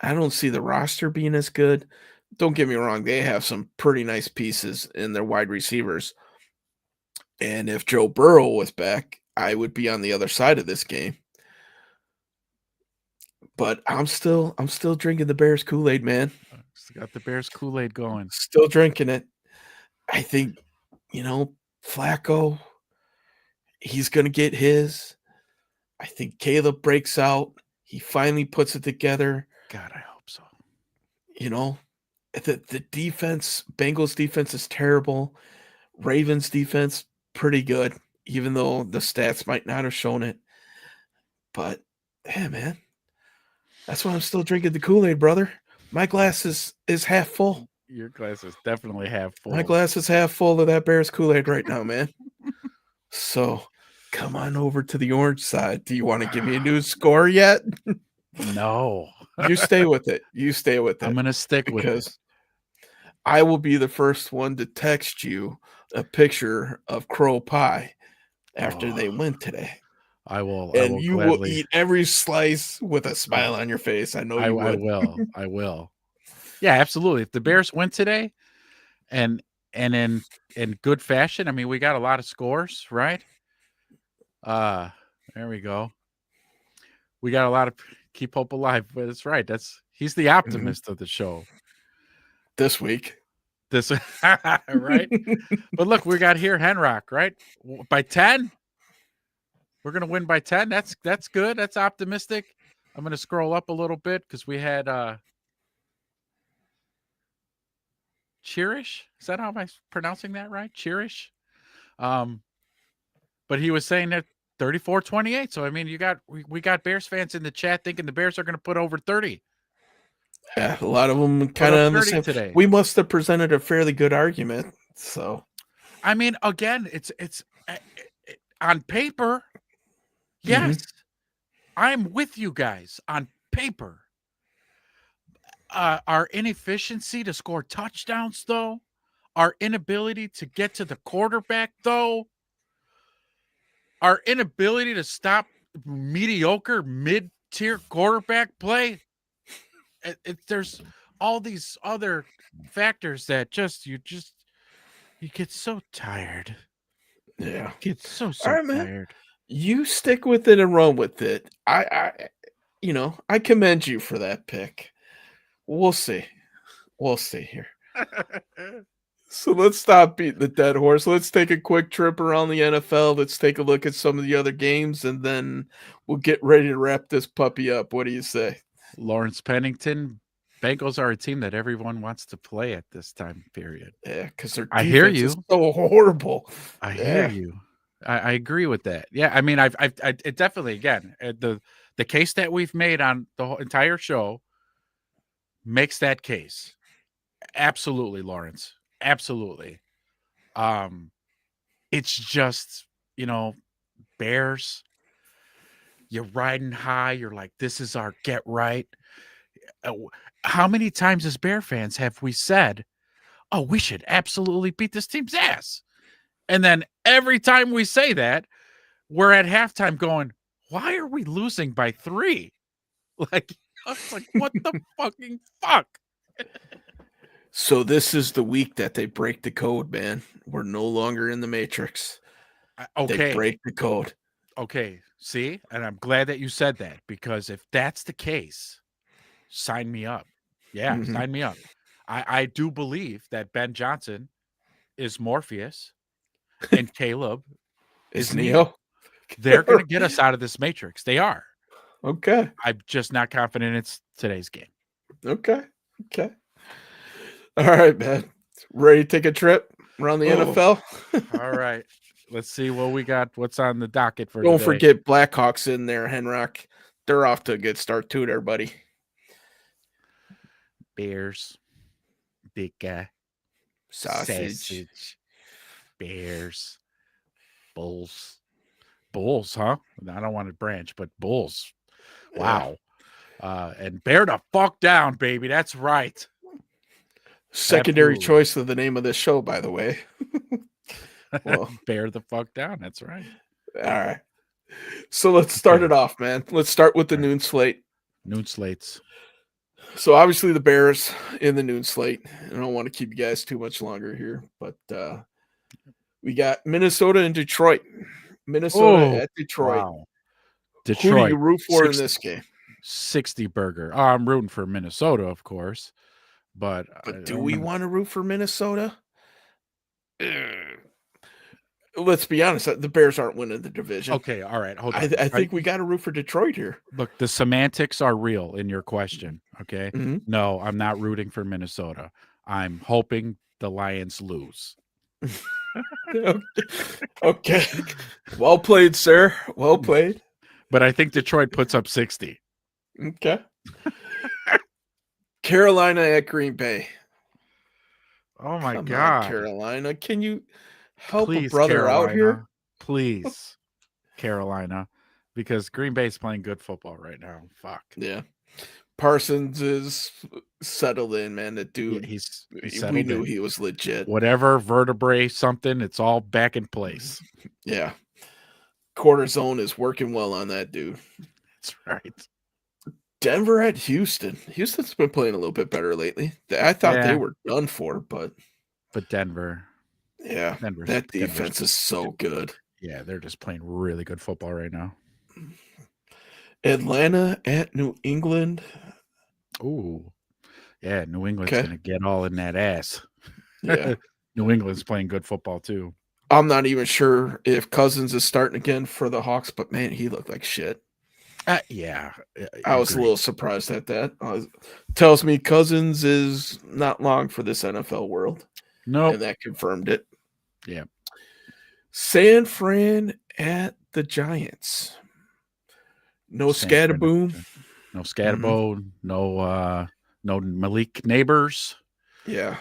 I don't see the roster being as good. Don't get me wrong, they have some pretty nice pieces in their wide receivers. And if Joe Burrow was back, I would be on the other side of this game. But I'm still drinking the Bears Kool-Aid, man. Got the Bears Kool-Aid going. Still drinking it. I think, you know, Flacco, he's gonna get his. I think Caleb breaks out. He finally puts it together. God, I hope so. You know, the defense, Bengals defense is terrible. Ravens defense, pretty good, even though the stats might not have shown it. But yeah, man, that's why I'm still drinking the Kool-Aid, brother. My glass is half full. Your glass is definitely half My full. glass is half full of that Bears Kool-Aid right now, man. So come on over to the orange side. Do you want to give me a new score yet? No. You stay with it. You stay with I'm it gonna stick with it. because I will be the first one to text you a picture of crow pie after they Oh, win today. I And will you will gladly eat every slice with a oh, smile on your face. I know you I would. will. I will. Yeah, absolutely. If the Bears win today and and in good fashion, I mean, we got a lot of scores, right? Uh, there we go. We got a lot of keep hope alive, but it's right. He's the Mhm. optimist of the show. This week. This right? But look, we got here Henrock, right? By 10? We're gonna win by 10. That's good. That's optimistic. I'm gonna scroll up a little bit because we had Cheerish. Is that how am I pronouncing that right? Cheerish. Um, but he was saying that 34-28. So I mean, we got Bears fans in the chat thinking the Bears are going to put over 30. Yeah, a lot of them Put kind up of on the 30 same. today. We must have presented a fairly good argument. So, I mean, again, it's on paper. Yes, mhm. I'm with you guys on paper. Our inefficiency to score touchdowns, though, our inability to get to the quarterback, though, our inability to stop mediocre mid-tier quarterback play. There's all these other factors that you get so tired. Yeah. Get so All right, man. tired. You stick with it and run with it. I commend you for that pick. We'll see. We'll see here. So let's stop beating the dead horse. Let's take a quick trip around the NFL. Let's take a look at some of the other games, and then we'll get ready to wrap this puppy up. What do you say? Lawrence Pennington, Bengals are a team that everyone wants to play at this time period. Yeah, because their I hear defense is you. so horrible. I hear Yeah. you. I agree with that. Yeah, I mean, it definitely again the case that we've made on the whole entire show makes that case. Absolutely, Lawrence. Absolutely. It's just Bears. You're riding high. You're like, this is our get right. How many times as Bear fans have we said, "Oh, we should absolutely beat this team's ass," and then every time we say that, we're at halftime going, why are we losing by 3? Like, it's like, what the fucking fuck? So this is the week that they break the code, man. We're no longer in the Matrix. They Okay. break the code. Okay. See? And I'm glad that you said that, because if that's the case, sign me up. Yeah, sign me up. I do believe that Ben Johnson is Morpheus and Caleb Is is Neo. Neo? They're going to get us out of this matrix. They are. Okay. I'm just not confident it's today's game. Okay. Okay. All right, man. Ready to take a trip around the NFL? All right. Let's see what we got. What's on the docket for Don't today? forget Blackhawks in there, Henrock. They're off to a good start too there, buddy. Bears. Big guy. Sausage. Bears. Bulls. Bulls, huh? I don't want to branch, but Bulls. Wow. And bear the fuck down, baby. That's right. Secondary Absolutely. choice of the name of this show, by the way. Well, bear the fuck down. That's right. All right. So let's start it off, man. Let's start with the noon slate. Noon slates. So obviously the Bears in the noon slate. I don't want to keep you guys too much longer here, but we got Minnesota and Detroit. Minnesota at Detroit. Wow. Who do you root for in this game? 60 burger. Oh, I'm rooting for Minnesota, of course. But do we want to root for Minnesota? Let's be honest. The Bears aren't winning the division. Okay, all right. Hold on. I think we got to root for Detroit here. Look, the semantics are real in your question. Okay. Mm-hmm. No, I'm not rooting for Minnesota. I'm hoping the Lions lose. Okay. Well played, sir. Well played. But I think Detroit puts up 60. Okay. Carolina at Green Bay. Oh my Come God. on, Carolina. Can you help Please, a brother Carolina, out here? Please, Carolina. Because Green Bay's playing good football right now. Fuck. Yeah. Parsons is settled in, man. That dude, Yeah, he's we knew he was legit. Whatever vertebrae, something, it's all back in place. Yeah. Cortisone is working well on that dude. That's right. Denver at Houston. Houston's been playing a little bit better lately. I thought they were done for, but Denver. Yeah. That defense is so good. Yeah, they're just playing really good football right now. Atlanta at New England. Ooh. Yeah, New England's going to get all in that ass. Yeah. New England's playing good football too. I'm not even sure if Cousins is starting again for the Hawks, but man, he looked like shit. Yeah. I was a little surprised at that. Tells me Cousins is not long for this NFL world. No. And that confirmed it. Yeah. San Fran at the Giants. No Scataboom. No Scataboom. No Malik Neighbors. Yeah.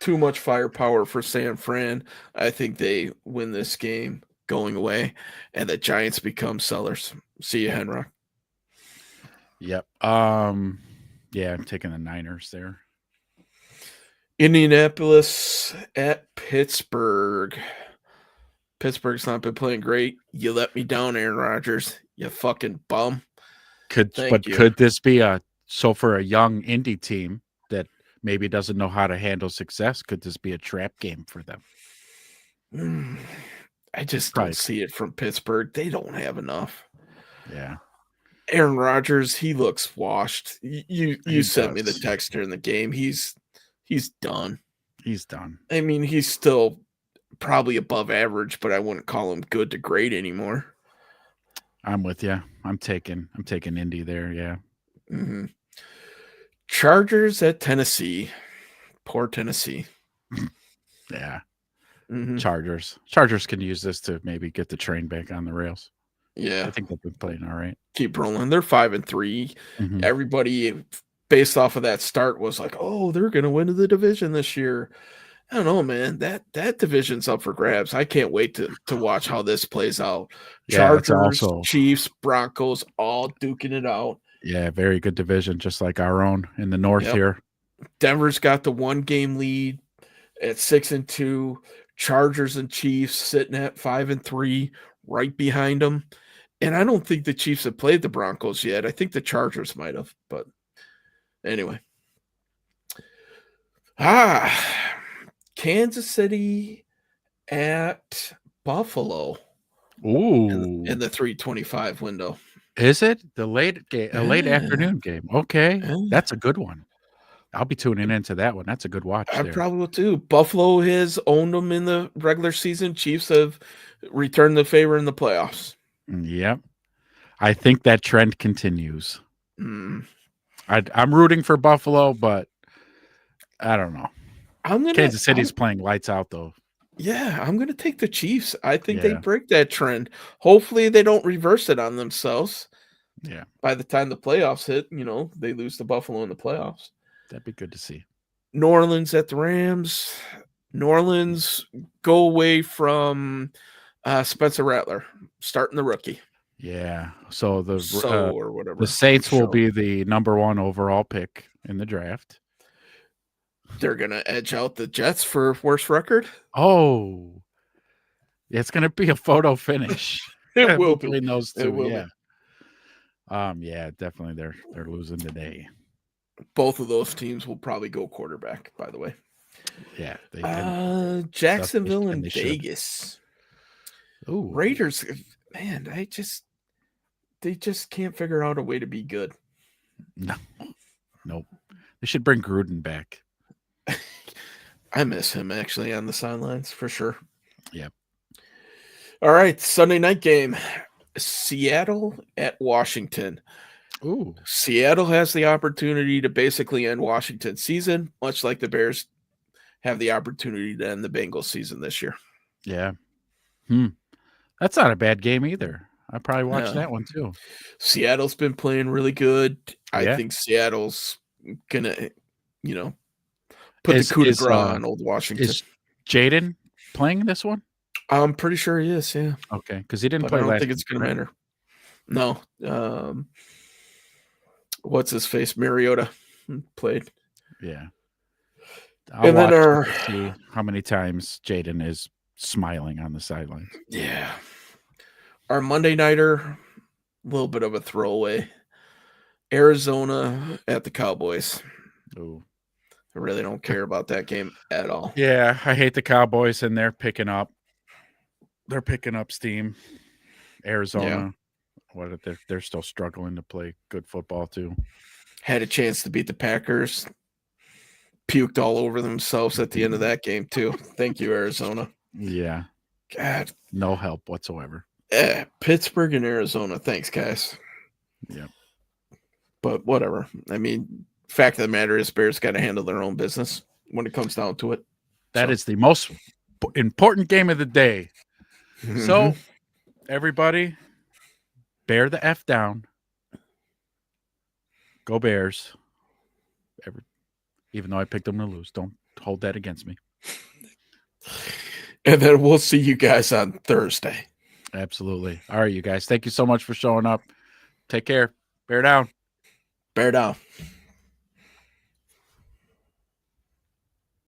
Too much firepower for San Fran. I think they win this game going away, and the Giants become sellers. See you, Henry. Yep. Yeah, I'm taking the Niners there. Indianapolis at Pittsburgh. Pittsburgh's not been playing great. You let me down, Aaron Rodgers. You fucking bum. Could Thank you. could this be for a young indie team that maybe doesn't know how to handle success, could this be a trap game for them? I just don't Probably. see it from Pittsburgh. They don't have enough. Yeah, Aaron Rodgers, he looks washed. You he sent me the does. text during the game. He's done. He's done. I mean, he's still probably above average, but I wouldn't call him good to great anymore. I'm with you. I'm taking Indy there. Yeah. Mm-hmm. Chargers at Tennessee. Poor Tennessee. Yeah. Mm-hmm. Chargers can use this to maybe get the train back on the rails. Yeah, I think they've been playing all right. keep rolling. They're 5-3. Mhm. Everybody, based off of that start, was like, "Oh, they're going to win the division this year." I don't know, man. That division's up for grabs. I can't wait to watch how this plays out. Yeah, it's Chargers, also Chiefs, Broncos, all duking it out. very good division, just like our own in the north Yep. here. Denver's got the 1-game lead at 6-2. Chargers and Chiefs sitting at 5-3, right behind them. And I don't think the Chiefs have played the Broncos yet. I think the Chargers might have, but anyway. Kansas City at Buffalo Ooh, in the 325 window. is it a late afternoon game? Okay, Yeah. that's a good one. I'll be tuning into that one. That's a good watch I there. probably will too. Buffalo has owned them in the regular season. Chiefs have returned the favor in the playoffs. Yep, I think that trend continues. Mm. I'm rooting for Buffalo, but I don't know. Kansas City's I'm playing lights out though. gonna take the Chiefs. I think they Yeah, break that trend. Hopefully they don't reverse it on themselves. yeah, By the time the playoffs hit, they lose to Buffalo in the playoffs. that'd be good to see. New Orleans at the Rams. New Orleans go away from Spencer Rattler, starting the rookie. Yeah, so Or whatever. the Saints will be the number 1 overall pick in the draft. They're gonna edge out the Jets for worst record. Oh, it's gonna be a photo finish. It will be Between those It two. will Yeah. be. Yeah, definitely they're losing today. Both of those teams will probably go quarterback. By the way, Yeah, Jacksonville and and they should. Vegas. Ooh, Raiders, man, they just can't figure out a way to be good. no, nope. They should bring Gruden back. I miss him actually on the sidelines for sure. Yep. All right, Sunday night game. Seattle at Washington. Ooh, Seattle has the opportunity to basically end Washington's season, much like the Bears have the opportunity to end the Bengals season this year. yeah. That's not a bad game either. I probably watched that one too. Seattle's been playing really good. I Yeah. think Seattle's gonna, put the coup de grace on old Washington. Is Jaden playing this one? I'm pretty sure he is, yeah. Okay, because he didn't But play I don't last think it's week, gonna right? matter. No. What's his face? Mariota played. Yeah. I'll And then watch to see how many times Jaden is smiling on the sidelines. Yeah. Our Monday nighter, a little bit of a throwaway. Arizona at the Cowboys. Ooh. I really don't care about that game at all. Yeah, I hate the Cowboys, and they're picking up steam. Arizona, they're still struggling to play good football too. Had a chance to beat the Packers. Puked all over themselves at the end of that game too. Thank you, Arizona. Yeah. God. No help whatsoever. Pittsburgh and Arizona. Thanks, guys. Yeah. But whatever. I mean, fact of the matter is Bears got to handle their own business when it comes down to it. That is the most important game of the day. Mm-hmm. So, everybody, bear the F down. Go Bears. Even though I picked them to lose, don't hold that against me. And then we'll see you guys on Thursday. Absolutely. All right, you guys. Thank you so much for showing up. Take care. Bear down. Bear down.